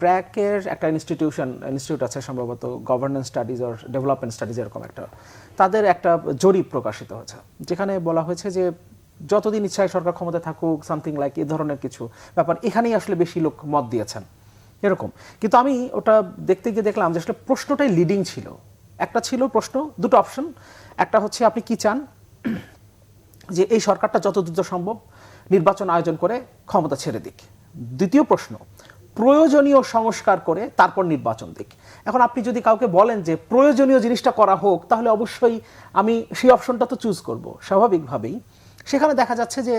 ব্র্যাকের একটা ইনস্টিটিউট আছে সম্ভবত, governance studies or development studies, এরকম একটা, তাদের একটা জরিপ প্রকাশিত হয়েছে, যেখানে বলা হয়েছে যে যতদিন ইচ্ছায় সরকার ক্ষমতায় থাকুক, সামথিং লাইক এই ধরনের কিছু ব্যাপার, এখানেই আসলে বেশি লোক মত দিয়েছেন এরকম। কিন্তু আমি ওটা দেখতে গিয়ে দেখলাম যে আসলে প্রশ্নটাই লিডিং ছিল। একটা ছিল প্রশ্ন, দুটো অপশন, একটা হচ্ছে আপনি কি চান যে এই সরকারটা যত দ্রুত সম্ভব নির্বাচন আয়োজন করে ক্ষমতা ছেড়ে দিক। দ্বিতীয় প্রশ্ন, প্রয়োজনীয় সংস্কার করে তারপর নির্বাচন দিক। এখন আপনি যদি কাউকে বলেন যে প্রয়োজনীয় জিনিসটা করা হোক, তাহলে অবশ্যই আমি সেই অপশনটা তো চুজ করব স্বাভাবিকভাবেই। সেখানে দেখা যাচ্ছে যে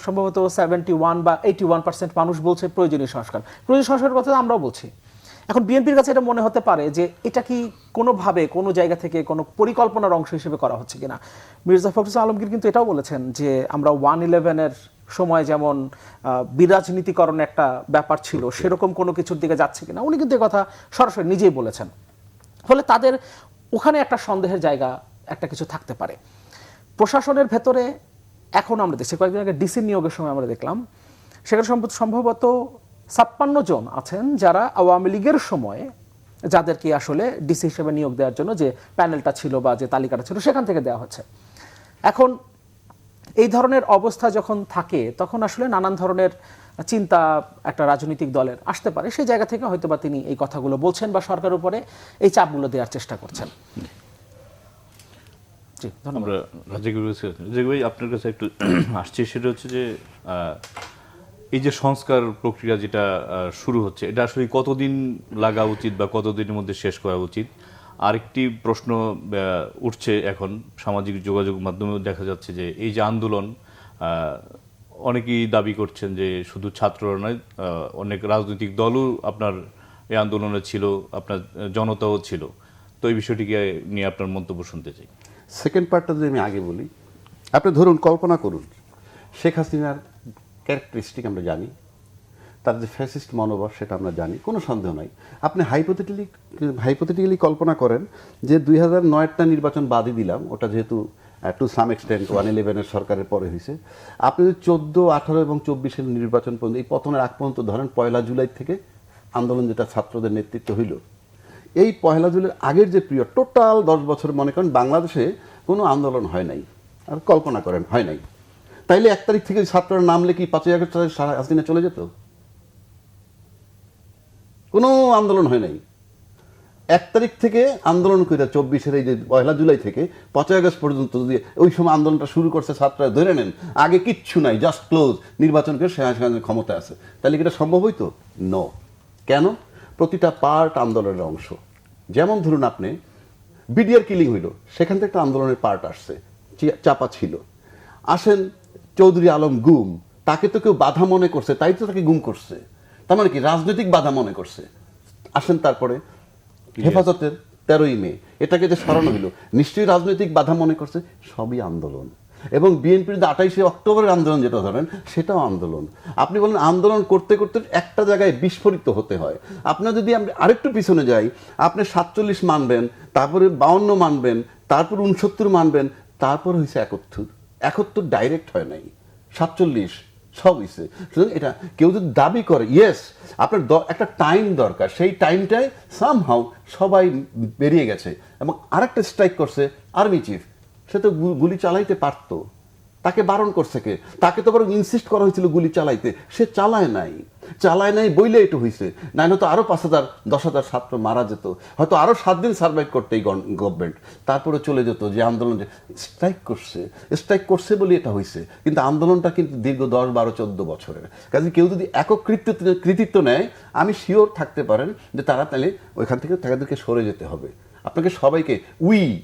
সম্ভবত 71 বা 81% মানুষ বলছে প্রয়োজনীয় সংস্কার। প্রয়োজনীয় সংস্কারের কথা আমরাও বলছি। এখন বিএনপির কাছে এটা মনে হতে পারে যে এটা কি কোনোভাবে কোনো জায়গা থেকে কোনো পরিকল্পনার অংশ হিসেবে করা হচ্ছে কিনা। মির্জা ফখরুল ইসলাম আলমগীর কিন্তু এটাও বলেছেন যে আমরা 1/11-এর সময় যেমন বিরাজনীতিকরণ একটা ব্যাপার ছিল, সেরকম কোনো কিছুর দিকে যাচ্ছে কিনা, উনি কিন্তু কথা সরাসরি নিজেই বলেছেন। ফলে তাদের ওখানে একটা সন্দেহের জায়গা একটা কিছু থাকতে পারে। প্রশাসনের ভেতরে এখন আমরা দেখছি, কয়েকদিন আগে ডিসি নিয়োগের সময় আমরা দেখলাম সেখানে সম্ভবত 56 জন আছেন যারা আওয়ামী লীগের সময় যাদেরকে আসলে ডিসি হিসেবে নিয়োগ দেওয়ার জন্য যে প্যানেলটা ছিল বা যে তালিকাটা ছিল সেখান থেকে দেওয়া হচ্ছে। এখন এই ধরনের অবস্থা যখন থাকে তখন আসলে নানান ধরনের চিন্তা একটা রাজনৈতিক দলের আসতে পারে, সেই জায়গা থেকে হয়তোবা তিনি এই কথাগুলো বলছেন বা সরকারের উপরে এই চাপগুলো দেওয়ার চেষ্টা করছেন। জি, ধন্যবাদ। আমরা রাজাক ভাই আপনার কাছে একটু আসছি, সেটা হচ্ছে যে এই যে সংস্কার প্রক্রিয়া যেটা শুরু হচ্ছে, এটা আসলে কতদিন লাগা উচিত বা কতদিনের মধ্যে শেষ করা উচিত? আরেকটি প্রশ্ন উঠছে এখন সামাজিক যোগাযোগ মাধ্যমেও দেখা যাচ্ছে যে এই যে আন্দোলন, অনেকেই দাবি করছেন যে শুধু ছাত্ররা নয়, অনেক রাজনৈতিক দলও আপনার এই আন্দোলনে ছিল, আপনার জনতাও ছিল। তো এই বিষয়টিকে নিয়ে আপনার মন্তব্য শুনতে চাই। সেকেন্ড পার্টটা যদি আমি আগে বলি, আপনি ধরুন কল্পনা করুন শেখ হাসিনার ক্যারেক্টারিস্টিক আমরা জানি, তার যে ফ্যাসিস্ট মনোভাব সেটা আমরা জানি, কোনো সন্দেহ নাই। আপনি হাইপোথেটিক্যালি কল্পনা করেন যে 2009-টা নির্বাচন বাদই দিলাম, ওটা যেহেতু টু সাম এক্সটেন্ট 111-এর সরকারের পরে হয়েছে। আপনি যদি 14, 18 এবং 24-এর নির্বাচন পর্যন্ত, এই পতনের আগ পর্যন্ত ধরেন 1 জুলাই থেকে আন্দোলন যেটা ছাত্রদের নেতৃত্ব হইল, এই 1 জুলাইয়ের আগের যে পিরিয়ড, টোটাল 10 বছর মনে করেন বাংলাদেশে কোনো আন্দোলন হয় নাই। আর কল্পনা করেন হয় নাই, তাইলে 1 তারিখ থেকে ছাত্ররা নামলে কি 5 আগস্ট হাসিনা চলে যেত? কোনো আন্দোলন হয় নাই। 1 তারিখ থেকে আন্দোলন করে 24-এর এই যে 1 জুলাই থেকে 5 আগস্ট পর্যন্ত যদি ওই সময় আন্দোলনটা শুরু করছে ছাত্ররা, ধরে নেন আগে কিচ্ছু নাই, জাস্ট ক্লোজ, নির্বাচন করে সেখানে ক্ষমতা আছে, তাহলে কি এটা সম্ভব হইতো? নো। কেন? প্রতিটা পার্ট আন্দোলনের অংশ। যেমন ধরুন আপনি বিডিআর কিলিং হইল, সেখান থেকে একটা আন্দোলনের পার্ট আসছে, চাপা ছিল। আসেন চৌধুরী আলম গুম, তাকে তো কেউ বাধা মনে করছে, তাই তো তাকে গুম করছে, তার মানে কি রাজনৈতিক বাধা মনে করছে। আসেন তারপরে হেফাজতের 13ই মে, এটাকে যে সরানো হলো, নিশ্চয়ই রাজনৈতিক বাধা মনে করছে, সবই আন্দোলন। এবং বিএনপির 28শে অক্টোবরের আন্দোলন যেটা ধরেন, সেটাও আন্দোলন। আপনি বলেন আন্দোলন করতে করতে একটা জায়গায় বিস্ফোরিত হতে হয়। আপনার যদি আমরা আরেকটু পিছনে যাই, আপনি 47 মানবেন, তারপরে 52 মানবেন, তারপর 69 মানবেন, তারপর হয়েছে 71। 71 ডাইরেক্ট হয় নাই, 47 সব হয়েছে। সুতরাং এটা কেউ যদি দাবি করে ইয়েস, আপনার একটা টাইম দরকার, সেই টাইমটায় সামহাউ সবাই বেরিয়ে গেছে। এবং আরেকটা স্ট্রাইক করছে আর্মি চিফ, সে তো গুলি চালাইতে পারতো, তাকে বারণ করছে কে? তাকে তো বরং ইনসিস্ট করা হয়েছিল গুলি চালাইতে, সে চালায় নাই বইলে এটা হয়েছে। না হয়তো আরো 5,000 10,000 ছাত্র মারা যেত, হয়তো আরো 7 দিন সার্ভাইভ করতে এই গভর্নমেন্ট, তারপরে চলে যেত। যে আন্দোলন যে স্ট্রাইক করছে বলে এটা হয়েছে, কিন্তু আন্দোলনটা কিন্তু দীর্ঘ 10, 12, 14 বছরের। কাজে কেউ যদি একক কৃতিত্ব নেয়, আমি শিওর থাকতে পারেন যে তারা তাহলে ওইখান থেকে তাদেরকে সরে যেতে হবে। আপনাকে সবাইকে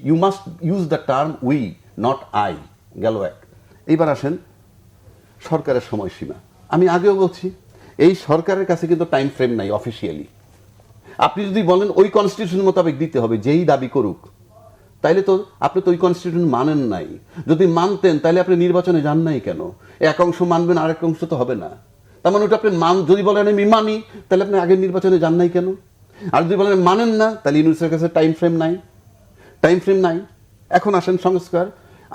you must use the term we, not I. গেল এক। এইবার আসেন সরকারের সময়সীমা। আমি আগেও বলছি, এই সরকারের কাছে কিন্তু টাইম ফ্রেম নাই অফিসিয়ালি। আপনি যদি বলেন ওই কনস্টিটিউশন মোতাবেক দিতে হবে, যেই দাবি করুক, তাইলে তো আপনি তো ওই কনস্টিটিউশন মানেন নাই। যদি মানতেন তাহলে আপনি নির্বাচনে যান নাই কেন? এক অংশ মানবেন, আরেক অংশ তো হবে না। তার মানে ওটা আপনি যদি বলেন আমি মানি, তাহলে আপনি আগের নির্বাচনে যান নাই কেন? আর যদি বলেন মানেন না, তাহলে ইউনুসের কাছে টাইম ফ্রেম নাই। এখন আসেন সংস্কার।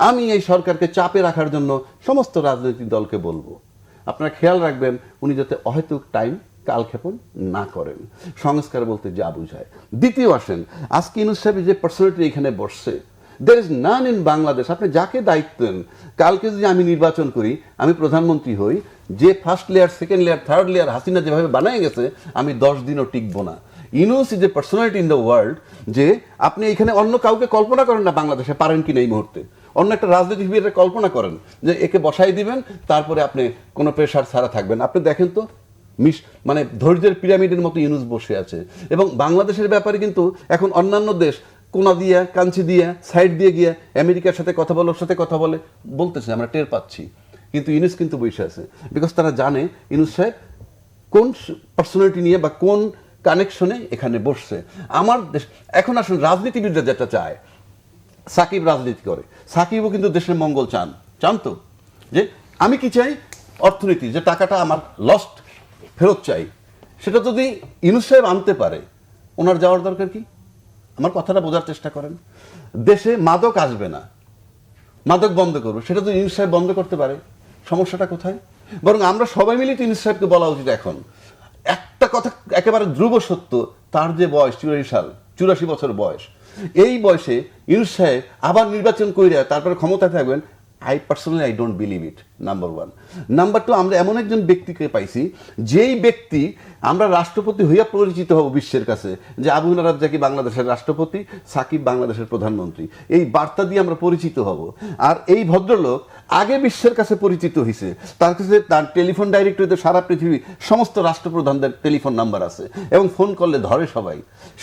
আমি এই সরকারকে চাপে রাখার জন্য সমস্ত রাজনৈতিক দলকে বলবো, আপনারা খেয়াল রাখবেন উনি যাতে অহেতুক টাইম কালক্ষেপণ না করেন। সংস্কার বলতে যা বুঝায়। দ্বিতীয় আসেন, আজকে ইউনুস সাহেব যে পার্সোনালিটি এখানে বসছে, there is none in Bangladesh. আপনি যাকে দায়িত্ব দেন, কালকে যদি আমি নির্বাচন করি, আমি প্রধানমন্ত্রী হই, যে first layer, second layer, third layer Hasina যেভাবে বানায় গেছে, আমি 10 দিনও টিকবো না। Yunus is a personality in the world, যে আপনি এখানে অন্য কাউকে কল্পনা করেন না বাংলাদেশে, পারেন কিনা এই মুহূর্তে অন্য একটা রাজনীতিবিদের কল্পনা করেন যে একে বসাই দিবেন, তারপরে আপনি কোনো প্রেশার ছাড়া থাকবেন। আপনি দেখেন তো মানে ধৈর্যের পিরামিডের মতো ইউনুস বসে আছে। এবং বাংলাদেশের ব্যাপারে কিন্তু এখন অন্যান্য দেশ কোনা দিয়া, কাঞ্চি দিয়া, সাইড দিয়ে গিয়া আমেরিকার সাথে কথা বলে, ওর সাথে কথা বলে বলতেছে, আমরা টের পাচ্ছি। কিন্তু ইউনুস কিন্তু বসে আছে, বিকজ তারা জানে ইউনুস সাহেব কোন পার্সোনালিটি নিয়ে বা কোন কানেকশনে এখানে বসছে। আমার দেশ এখন আসুন রাজনীতিবিদরা যেটা চায়, সাকিব রাজনীতি করে, সাকিবও কিন্তু দেশের মঙ্গল চান তো, যে আমি কি চাই, অর্থনীতি যে টাকাটা আমার লস্ট ফেরত চাই, সেটা যদি ইউনুস সাহেব আনতে পারে, ওনার যাওয়ার দরকার কি? আমার কথাটা বোঝার চেষ্টা করেন। দেশে মাদক আসবে না, মাদক বন্ধ করবো, সেটা যদি ইউনুস সাহেব বন্ধ করতে পারে, সমস্যাটা কোথায়? বরং আমরা সবাই মিলে ইউনুস সাহেবকে বলা উচিত এখন একটা কথা একেবারে ধ্রুব সত্য, তার যে বয়স 84 বছর বয়স, এই বয়সে ইউনুস সাহেব আবার নির্বাচন করে তারপরে ক্ষমতায় থাকবেন, I don't believe it, number 1। Number 2, আমরা এমন একজন ব্যক্তিকে পাইছি, যেই ব্যক্তি আমরা রাষ্ট্রপতি হইয়া পরিচিত হব বিশ্বের কাছে, যে আবু হেনা রাজ্জাকি বাংলাদেশের রাষ্ট্রপতি, সাকিব বাংলাদেশের প্রধানমন্ত্রী, এই বার্তা দিয়ে আমরা পরিচিত হব। আর এই ভদ্রলোক আগে বিশ্বের কাছে পরিচিত হয়েছে, তার কাছে তার টেলিফোন ডাইরেক্টরিতে সারা পৃথিবী সমস্ত রাষ্ট্রপ্রধানদের টেলিফোন নাম্বার আছে এবং ফোন করলে ধরে সবাই।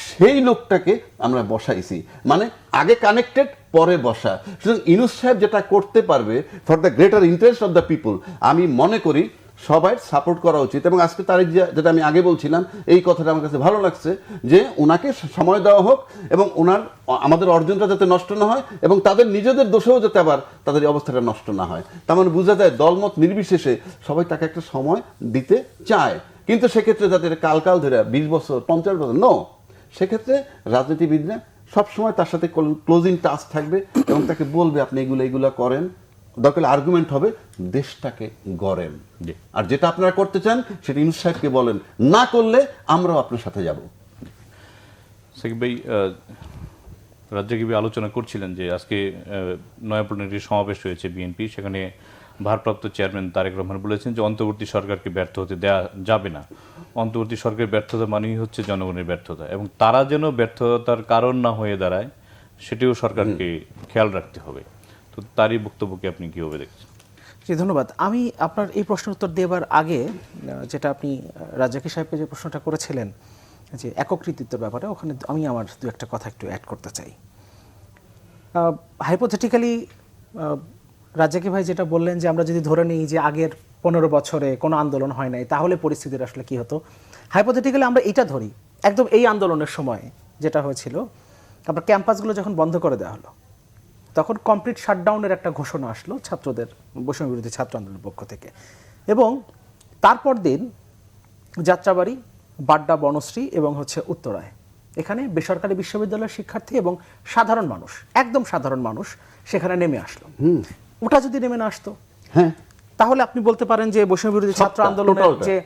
সেই লোকটাকে আমরা বসাইছি, মানে আগে কানেক্টেড, পরে বসা। সুতরাং ইউনুস সাহেব যেটা করতে পারবে for the greater interest of the people, আমি মনে করি সবাই সাপোর্ট করা উচিত। এবং আজকে তারিখ যেটা আমি আগে বলছিলাম, এই কথাটা আমার কাছে ভালো লাগছে, যে ওনাকে সময় দেওয়া হোক এবং ওনার আমাদের অর্জনটা যাতে নষ্ট না হয় এবং তাদের নিজেদের দোষেও যাতে আবার তাদের অবস্থাটা নষ্ট না হয়। তার মানে বোঝা যায় দলমত নির্বিশেষে সবাই তাকে একটা সময় দিতে চায়। কিন্তু সেক্ষেত্রে যাদের কাল ধরে 20 বছর 50 বছর নো, সেক্ষেত্রে রাজনীতিবিদরা সবসময় তার সাথে ক্লোজিং টাচ থাকবে এবং তাকে বলবে আপনি এগুলো করেন, দরকার আর্গুমেন্ট হবে, দেশটাকে গড়েন। জি। আর যেটা আপনারা করতে চান সেটা ইউনূস সাহেবকে বলেন, না করলে আমরাও আপনার সাথে যাব। সাকিব ভাই, রাজ্জাকি ভাই আলোচনা করছিলেন যে আজকে নয়াপল্টনে একটি সমাবেশ হয়েছে বিএনপি, সেখানে ভারপ্রাপ্ত চেয়ারম্যান তারেক রহমান বলেছেন যে অন্তর্বর্তী সরকারকে ব্যর্থ হতে দেওয়া যাবে না। অন্তর্বর্তী সরকারের ব্যর্থতা মানেই হচ্ছে জনগণের ব্যর্থতা, এবং তারা যেন ব্যর্থতার কারণ না হয়ে দাঁড়ায় সেটিও সরকারকে খেয়াল রাখতে হবে। তো তারই বক্তব্যকে আপনি কীভাবে দেখছেন? জি, ধন্যবাদ। আমি আপনার এই প্রশ্নের উত্তর দেওয়ার আগে যেটা আপনি রাজ্জাকি সাহেবকে যে প্রশ্নটা করেছিলেন যে একক কৃতিত্বের ব্যাপারে, ওখানে আমি আমার দু একটা কথা একটু অ্যাড করতে চাই। হাইপোথেটিক্যালি রাজ্জাকি ভাই যেটা বললেন যে আমরা যদি ধরে নিই যে আগের 15 বছরে কোনো আন্দোলন হয় নাই, তাহলে পরিস্থিতির আসলে কি হতো। হাইপোথেটিক্যালি আমরা এটা ধরি, একদম এই আন্দোলনের সময় যেটা হয়েছিল, আপনার ক্যাম্পাসগুলো যখন বন্ধ করে দেওয়া হলো, তখন কমপ্লিট শাটডাউনের একটা ঘোষণা আসলো ছাত্রদের, বৈষম্য বিরোধী ছাত্র আন্দোলনের পক্ষ থেকে। এবং তারপর দিন যাত্রাবাড়ি, বাড্ডা, বনশ্রী এবং উত্তরায়, এখানে বেসরকারি বিশ্ববিদ্যালয়ের শিক্ষার্থী এবং সাধারণ মানুষ, একদম সাধারণ মানুষ সেখানে নেমে আসলো। ওটা যদি নেমে না আসতো, হ্যাঁ, তাহলে আপনি বলতে পারেন যে বৈষম্য বিরোধী ছাত্র আন্দোলনের যে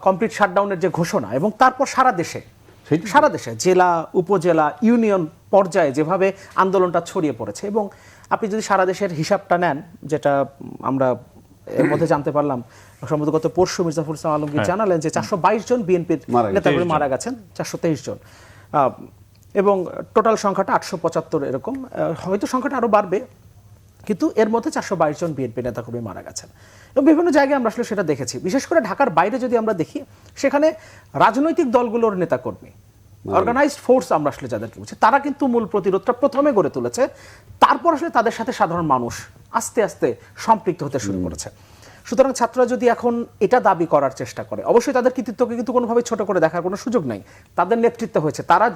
কমপ্লিট শাটডাউনের যে ঘোষণা, এবং তারপর সারা দেশে জেলা, উপজেলা, ইউনিয়ন পর্যায়ে যেভাবে আন্দোলনটা ছড়িয়ে পড়েছে, এবং আপনি যদি সারা দেশের হিসাবটা নেন, যেটা আমরা এর মধ্যে জানতে পারলাম, সম্ভবত গত পরশু মির্জাফর ইসলাম আলমগীর জানালেন যে 422 জন বিএনপির নেতাকর্মী মারা গেছেন, 423 জন, এবং টোটাল সংখ্যাটা 875 এরকম, হয়তো সংখ্যাটা আরো বাড়বে, কিন্তু এর মধ্যে 422 জন বিএনপি নেতাকর্মী মারা গেছেন। এবং বিভিন্ন জায়গায় আমরা আসলে সেটা দেখেছি, বিশেষ করে ঢাকার বাইরে যদি আমরা দেখি, সেখানে রাজনৈতিক দলগুলোর নেতাকর্মী, অর্গানাইজড ফোর্স আমরা আসলে যাদেরকে বলছি, তারা কিন্তু মূল প্রতিরোধটা প্রথমে গড়ে তুলেছে, তারপর আসলে তাদের সাথে সাধারণ মানুষ আস্তে আস্তে সম্পৃক্ত হতে শুরু করেছে। সুতরাং ছাত্ররা যদি এখন এটা দাবি করার চেষ্টা করে, অবশ্যই তাদের কৃতিত্বকে কিন্তু কোনোভাবে ছোট করে দেখার কোনো সুযোগ নাই, তাদের নেতৃত্ব হয়েছে, তারা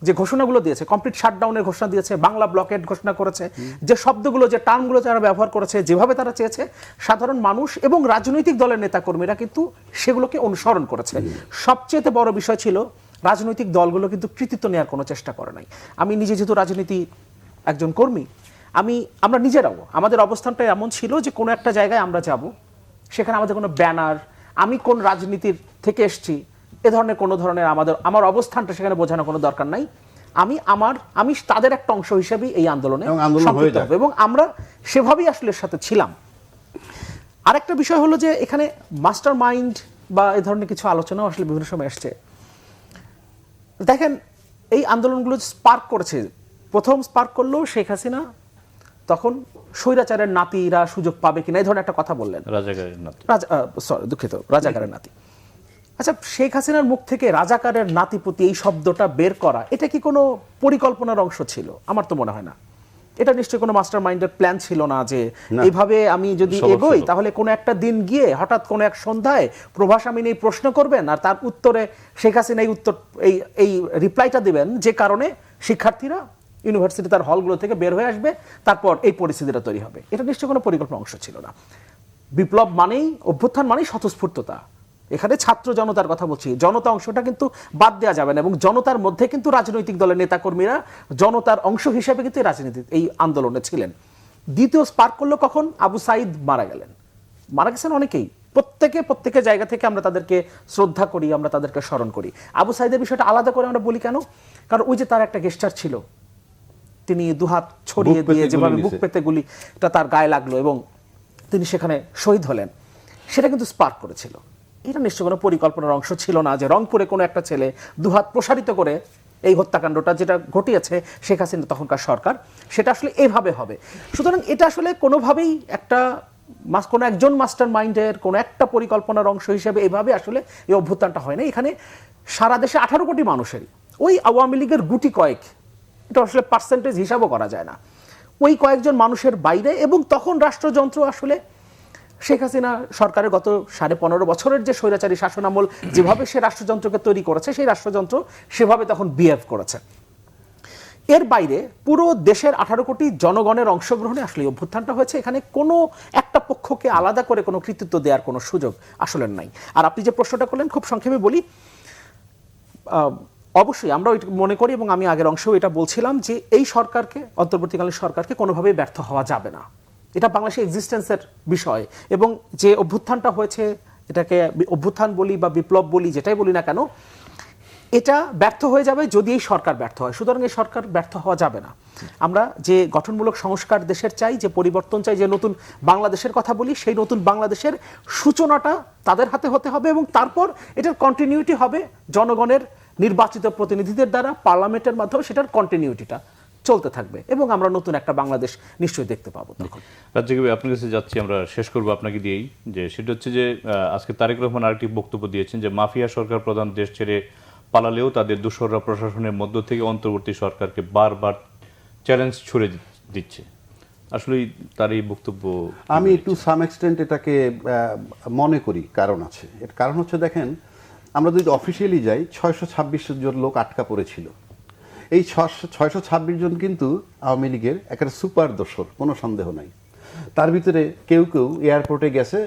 যে ঘোষণাগুলো দিয়েছে, কমপ্লিট শাটডাউনের ঘোষণা দিয়েছে, বাংলা ব্লকেড ঘোষণা করেছে, যে শব্দগুলো, যে টার্মগুলো তারা ব্যবহার করেছে, যেভাবে তারা চেয়েছে, সাধারণ মানুষ এবং রাজনৈতিক দলের নেতাকর্মীরা কিন্তু সেগুলোকে অনুসরণ করেছে। সবচেয়ে বড় বিষয় ছিল রাজনৈতিক দলগুলো কিন্তু কৃতিত্ব নেওয়ার কোনো চেষ্টা করে নাই। আমি নিজে যেহেতু রাজনীতি একজন কর্মী, আমরা নিজেরাও আমাদের অবস্থানটা এমন ছিল যে কোনো একটা জায়গায় আমরা যাব, সেখানে আমাদের কোনো ব্যানার, আমি কোন রাজনীতির থেকে এসেছি, এ ধরনের কোনো ধরনের আমার অবস্থানটা সেখানে বোঝানো কোনো দরকার নাই। আমি তাদের একটা অংশ হিসেবেই এই আন্দোলনে সম্পৃক্ত হব, এবং আমরা সেভাবেই আসলে এর সাথে ছিলাম। আরেকটা বিষয় হলো যে এখানে মাস্টার মাইন্ড বা এই ধরনের কিছু আলোচনাও আসলে বিভিন্ন সময় এসছে। দেখেন, এই আন্দোলনগুলো স্পার্ক করেছে, প্রথম স্পার্ক করলো শেখ হাসিনা, তখন স্বৈরাচারের নাতিরা সুযোগ পাবে কিনা এই ধরনের একটা কথা বললেন, রাজাকারের নাতি। আচ্ছা, শেখ হাসিনার মুখ থেকে রাজাকারের নাতিপতি এই শব্দটা বের করা, এটা কি কোনো পরিকল্পনার অংশ ছিল? আমার তো মনে হয় না। এটা নিশ্চয়ই কোনো মাস্টার মাইন্ডের প্ল্যান ছিল না যে এইভাবে আমি যদি এগোই, তাহলে কোনো একটা দিন গিয়ে হঠাৎ কোনো এক সন্ধ্যায় প্রভাস আমিন এই প্রশ্ন করবেন, আর তার উত্তরে শেখ হাসিনা এই রিপ্লাইটা দিবেন, যে কারণে শিক্ষার্থীরা ইউনিভার্সিটি তার হলগুলো থেকে বের হয়ে আসবে, তারপর এই পরিস্থিতিটা তৈরি হবে। এটা নিশ্চয়ই কোনো পরিকল্পনার অংশ ছিল না। বিপ্লব মানেই, অভ্যুত্থান মানেই স্বতঃস্ফূর্ততা। এখানে ছাত্র জনতার কথা বলছি, জনতা অংশটা কিন্তু বাদ দেওয়া যাবে না, এবং জনতার মধ্যে কিন্তু রাজনৈতিক দলের নেতাকর্মীরা জনতার অংশ হিসেবে কিন্তু এই আন্দোলনে ছিলেন। দ্বিতীয় স্পার্ক করলো কখন? আবু সাইদ মারা গেছেন অনেকেই, প্রত্যেকের জায়গা থেকে আমরা তাদেরকে শ্রদ্ধা করি, আমরা তাদেরকে স্মরণ করি। আবু সাইদের বিষয়টা আলাদা করে আমরা বলি কেন? কারণ ওই যে তার একটা গেস্টার ছিল, তিনি দুহাত ছড়িয়ে দিয়ে যেভাবে বুক পেতে গুলিটা তার গায়ে লাগলো এবং তিনি সেখানে শহীদ হলেন, সেটা কিন্তু স্পার্ক করেছিল। এটা নিশ্চয় কোনো পরিকল্পনার অংশ ছিল না যে রংপুরে কোনো একটা ছেলে দুহাত প্রসারিত করে এই হত্যাকাণ্ডটা যেটা ঘটিয়েছে শেখ হাসিনা তখনকার সরকার, সেটা আসলে এভাবে হবে। সুতরাং এটা আসলে কোনোভাবেই কোনো একজন মাস্টার মাইন্ডের কোনো একটা পরিকল্পনার অংশ হিসেবে এইভাবে আসলে এই অভ্যুত্থানটা হয় না। এখানে সারা দেশে 18 কোটি মানুষেরই, ওই আওয়ামী লীগের গুটি কয়েক, এটা আসলে পার্সেন্টেজ হিসাবও করা যায় না, ওই কয়েকজন মানুষের বাইরে, এবং তখন রাষ্ট্রযন্ত্র আসলে শেখ হাসিনা সরকারের গত 15.5 বছরের যে স্বৈরাচারী শাসন আমল যেভাবে সে রাষ্ট্রযন্ত্রকে তৈরি করেছে, সেই রাষ্ট্রযন্ত্র সেভাবে তখন বিহেভ করেছে। এর বাইরে পুরো দেশের 18 কোটি জনগণের অংশগ্রহণে আসলে অভ্যুত্থানটা হয়েছে। এখানে কোনো একটা পক্ষকে আলাদা করে কোনো কৃতিত্ব দেওয়ার কোনো সুযোগ আসলে নাই। আর আপনি যে প্রশ্নটা করলেন, খুব সংক্ষেপে বলি, অবশ্যই আমরা মনে করি, এবং আমি আগের অংশেও এটা বলছিলাম, যে এই সরকারকে, অন্তর্বর্তীকালীন সরকারকে কোনোভাবেই ব্যর্থ হওয়া যাবে না। এটা বাংলাদেশের এক্সিস্টেন্সের বিষয়, এবং যে অভ্যুত্থানটা হয়েছে, এটাকে অভ্যুত্থান বলি বা বিপ্লব বলি, যেটাই বলি না কেন, এটা ব্যর্থ হয়ে যাবে যদি এই সরকার ব্যর্থ হয়। সুতরাং এই সরকার ব্যর্থ হওয়া যাবে না। আমরা যে গঠনমূলক সংস্কার দেশের চাই, যে পরিবর্তন চাই, যে নতুন বাংলাদেশের কথা বলি, সেই নতুন বাংলাদেশের সূচনাটা তাদের হাতে হতে হবে, এবং তারপর এটার কন্টিনিউটি হবে জনগণের নির্বাচিত প্রতিনিধিদের দ্বারা, পার্লামেন্টের মাধ্যমে সেটার কন্টিনিউটিটা চলতে থাকবে, এবং আমরা নতুন একটা বাংলাদেশ নিশ্চয়ই দেখতে পাবো তখন। রাজ্জাকি ভাই, আপনার কাছে যাচ্ছি, আমরা শেষ করবো আপনাকে দিয়েই, যে সেটা হচ্ছে যে আজকে তারেক রহমান আরেকটি বক্তব্য দিয়েছেন যে মাফিয়া সরকার প্রধান দেশ ছেড়ে পালালেও তাদের দোসররা প্রশাসনের মধ্য থেকে অন্তর্বর্তী সরকারকে বারবার চ্যালেঞ্জ ছুড়ে দিচ্ছে। আসলে তার এই বক্তব্য, আমি টু সাম এক্সটেন্ট এটাকে মনে করি কারণ আছে। এর কারণ হচ্ছে, দেখেন, আমরা যদি অফিসিয়ালি যাই, 626 জন লোক আটকা পড়েছিল। এই 626 জন কিন্তু আওয়ামী লীগের একটা সুপার দোসর, কোনো সন্দেহ নাই। তার ভিতরে কেউ কেউ এয়ারপোর্টে গেছে,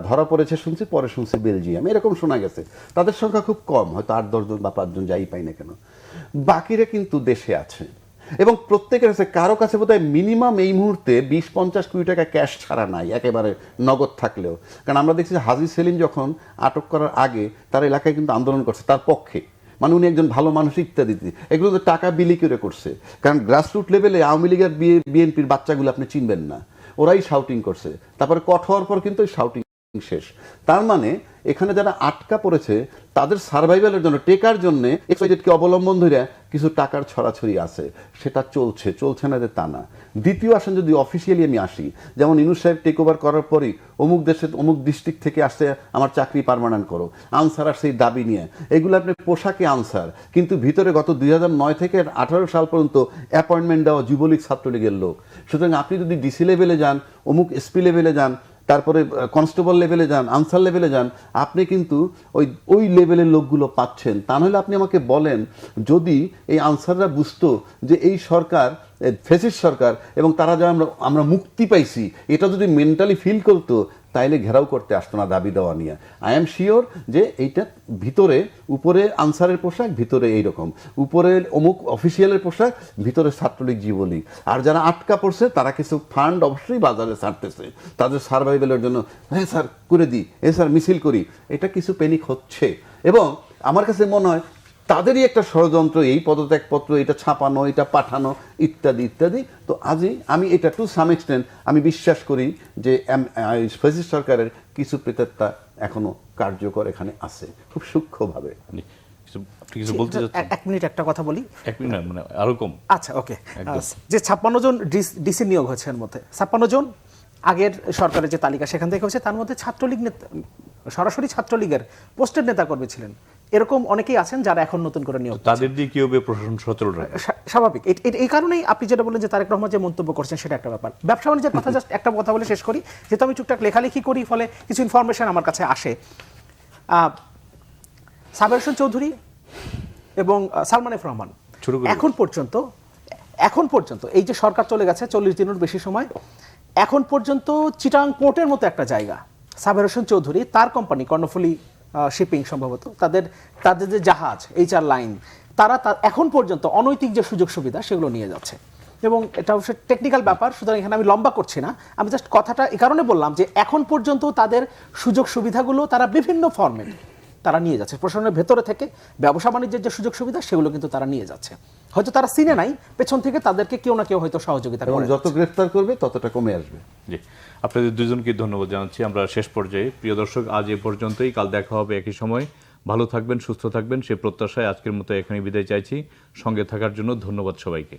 ধরা পড়েছে শুনছি, পরে শুনছি বেলজিয়াম, এরকম শোনা গেছে। তাদের সংখ্যা খুব কম, হয়তো 8-10 জন বা 5 জন, যাই পাই না কেন। বাকিরা কিন্তু দেশে আছে, এবং প্রত্যেকের কাছে, কারো কাছে বোধহয় মিনিমাম এই মুহূর্তে 20-50 কোটি টাকা ক্যাশ ছাড়া নাই, একেবারে নগদ থাকলেও। কারণ আমরা দেখছি হাজী সেলিম যখন আটক করার আগে তার এলাকায় কিন্তু আন্দোলন করছে তার পক্ষে, মানে উনি একজন ভালো মানুষ ইত্যাদি। এগুলো তো টাকা বিলি করে করছে, কারণ গ্রাসরুট লেভেলে আওয়ামী লীগের বিএনপির বাচ্চাগুলো আপনি চিনবেন না, ওরাই শাউটিং করছে। তারপরে কঠোর পর কিন্তু শাউটিং শেষ। তার মানে এখানে যারা আটকা পড়েছে তাদের সার্ভাইভালের জন্য, টেকার জন্য এক্সওয়াইজেডকে অবলম্বন ধরে কিছু টাকার ছড়াছড়ি আছে, সেটা চলছে না যে তা না। দ্বিতীয় আসেন, যদি অফিসিয়ালি আমি আসি, যেমন ইউনূস সাহেব টেক ওভার করার পরই অমুক দেশের অমুক ডিস্ট্রিক্ট থেকে আসছে, আমার চাকরি পার্মানেন্ট করো, আনসার আর সেই দাবি নিয়ে, এগুলো আপনি পোশাকে আনসার, কিন্তু ভিতরে গত 2009 থেকে 18 সাল পর্যন্ত অ্যাপয়েন্টমেন্ট দেওয়া যুবলীগ ছাত্রলীগের লোক। সুতরাং আপনি যদি ডিসি লেভেলে যান, অমুক এসপি লেভেলে যান, তারপরে কনস্টেবল লেভেলে যান, আনসার লেভেলে যান, আপনি কিন্তু ওই লেভেলের লোকগুলো পাচ্ছেন। তা নাহলে আপনি আমাকে বলেন, যদি এই আনসাররা বুঝতো যে এই সরকার ফ্যাসিস্ট সরকার, এবং তারা যা আমরা মুক্তি পাইছি, এটা যদি মেন্টালি ফিল করতো, তাইলে ঘেরাও করতে আসতো না দাবি দেওয়া নিয়ে। আই এম শিওর যে এইটা ভিতরে, উপরে আনসারের পোশাক, ভিতরে এইরকম, উপরে অমুক অফিসিয়ালের পোশাক, ভিতরে ছাত্রলীগ যুবলীগ। আর যারা আটকা পড়ছে তারা কিছু ফান্ড অবশ্যই বাজারে ছাড়তেছে তাদের সার্ভাইভেলের জন্য। হ্যাঁ স্যার করে দিই, স্যার মিছিল করি, এটা কিছু পেনিক হচ্ছে। এবং আমার কাছে মনে হয় তাদেরই একটা ষড়যন্ত্র, এই পদত্যাগপত্র, এটা ছাপানো, এটা পাঠানো, ইত্যাদি ইত্যাদি। তো আজই আমি এটা টু সাম এক্সটেন্ট আমি বিশ্বাস করি যে ফ্যাসিস্ট সরকারের কিছু প্রেতাত্মা এখনো কার্যকর এখানে আছে, খুব সূক্ষ্মভাবে। আপনি কিছু বলতে চাচ্ছেন? 1 মিনিট একটা কথা বলি। 1 মিনিট মানে আরো কম। আচ্ছা, ওকে। যে 56 জন ডিসি নিয়োগ হয়েছে, এর মধ্যে 56 জন আগের সরকারের যে তালিকা সেখান থেকে হয়েছে, তার মধ্যে ছাত্রলীগ নেতা, সরাসরি ছাত্রলীগের পোস্টেড নেতাকর্মী ছিলেন। এরকম অনেকেই আছেন যারা এখন নতুন করে নিয়োগ, তাদের দিয়ে কি হবে প্রশাসন সচল রাখে? স্বাভাবিক। এই কারণেই আপনি যেটা বললেন যে তারেক রহমান যে মন্তব্য করছেন, সেটা একটা ব্যাপার। ব্যবসা বাণিজ্যের কথা জাস্ট একটা কথা বলে শেষ করি, যেহেতু আমি টুকটাক লেখালেখি করি, ফলে কিছু ইনফরমেশন আমার কাছে আসে। সাবের হোসেন চৌধুরী এবং সালমান এফ রহমান এখন পর্যন্ত এই যে সরকার চলে গেছে 40 দিনের বেশি সময়, এখন পর্যন্ত চিটাং পোর্টের মতো একটা জায়গা, সাবের হোসেন চৌধুরী, তার কোম্পানি কর্ণফুলী শিপিং, সম্ভবত তাদের যে জাহাজ HR লাইন, তারা এখন পর্যন্ত অনৈতিক যে সুযোগ সুবিধা সেগুলো নিয়ে যাচ্ছে। এবং এটা অবশ্যই টেকনিক্যাল ব্যাপার, সুতরাং এখানে আমি লম্বা করছি না। আমি জাস্ট কথাটা এই কারণে বললাম যে এখন পর্যন্ত তাদের সুযোগ সুবিধাগুলো তারা বিভিন্ন ফর্মেট তারা নিয়ে যাচ্ছে। প্রশাসনের ভেতরে থেকে ব্যবসা বাণিজ্যের যে সুযোগ সুবিধা সেগুলো কিন্তু তারা নিয়ে যাচ্ছে। হয়তো তারা সিনে নাই, পেছন থেকে তাদেরকে কেউ না কেউ হয়তো সহযোগিতা করে। যত গ্রেফতার করবে ততটা কমে আসবে। জি, আপনাদের দুজনকে ধন্যবাদ জানাচ্ছি। আমরা শেষ পর্যায়ে, প্রিয় দর্শক, আজ এ পর্যন্তই। কাল দেখা হবে একই সময়। ভালো থাকবেন, সুস্থ থাকবেন, সে প্রত্যাশায় আজকের মতো এখানে বিদায় চাইছি। সঙ্গে থাকার জন্য ধন্যবাদ সবাইকে।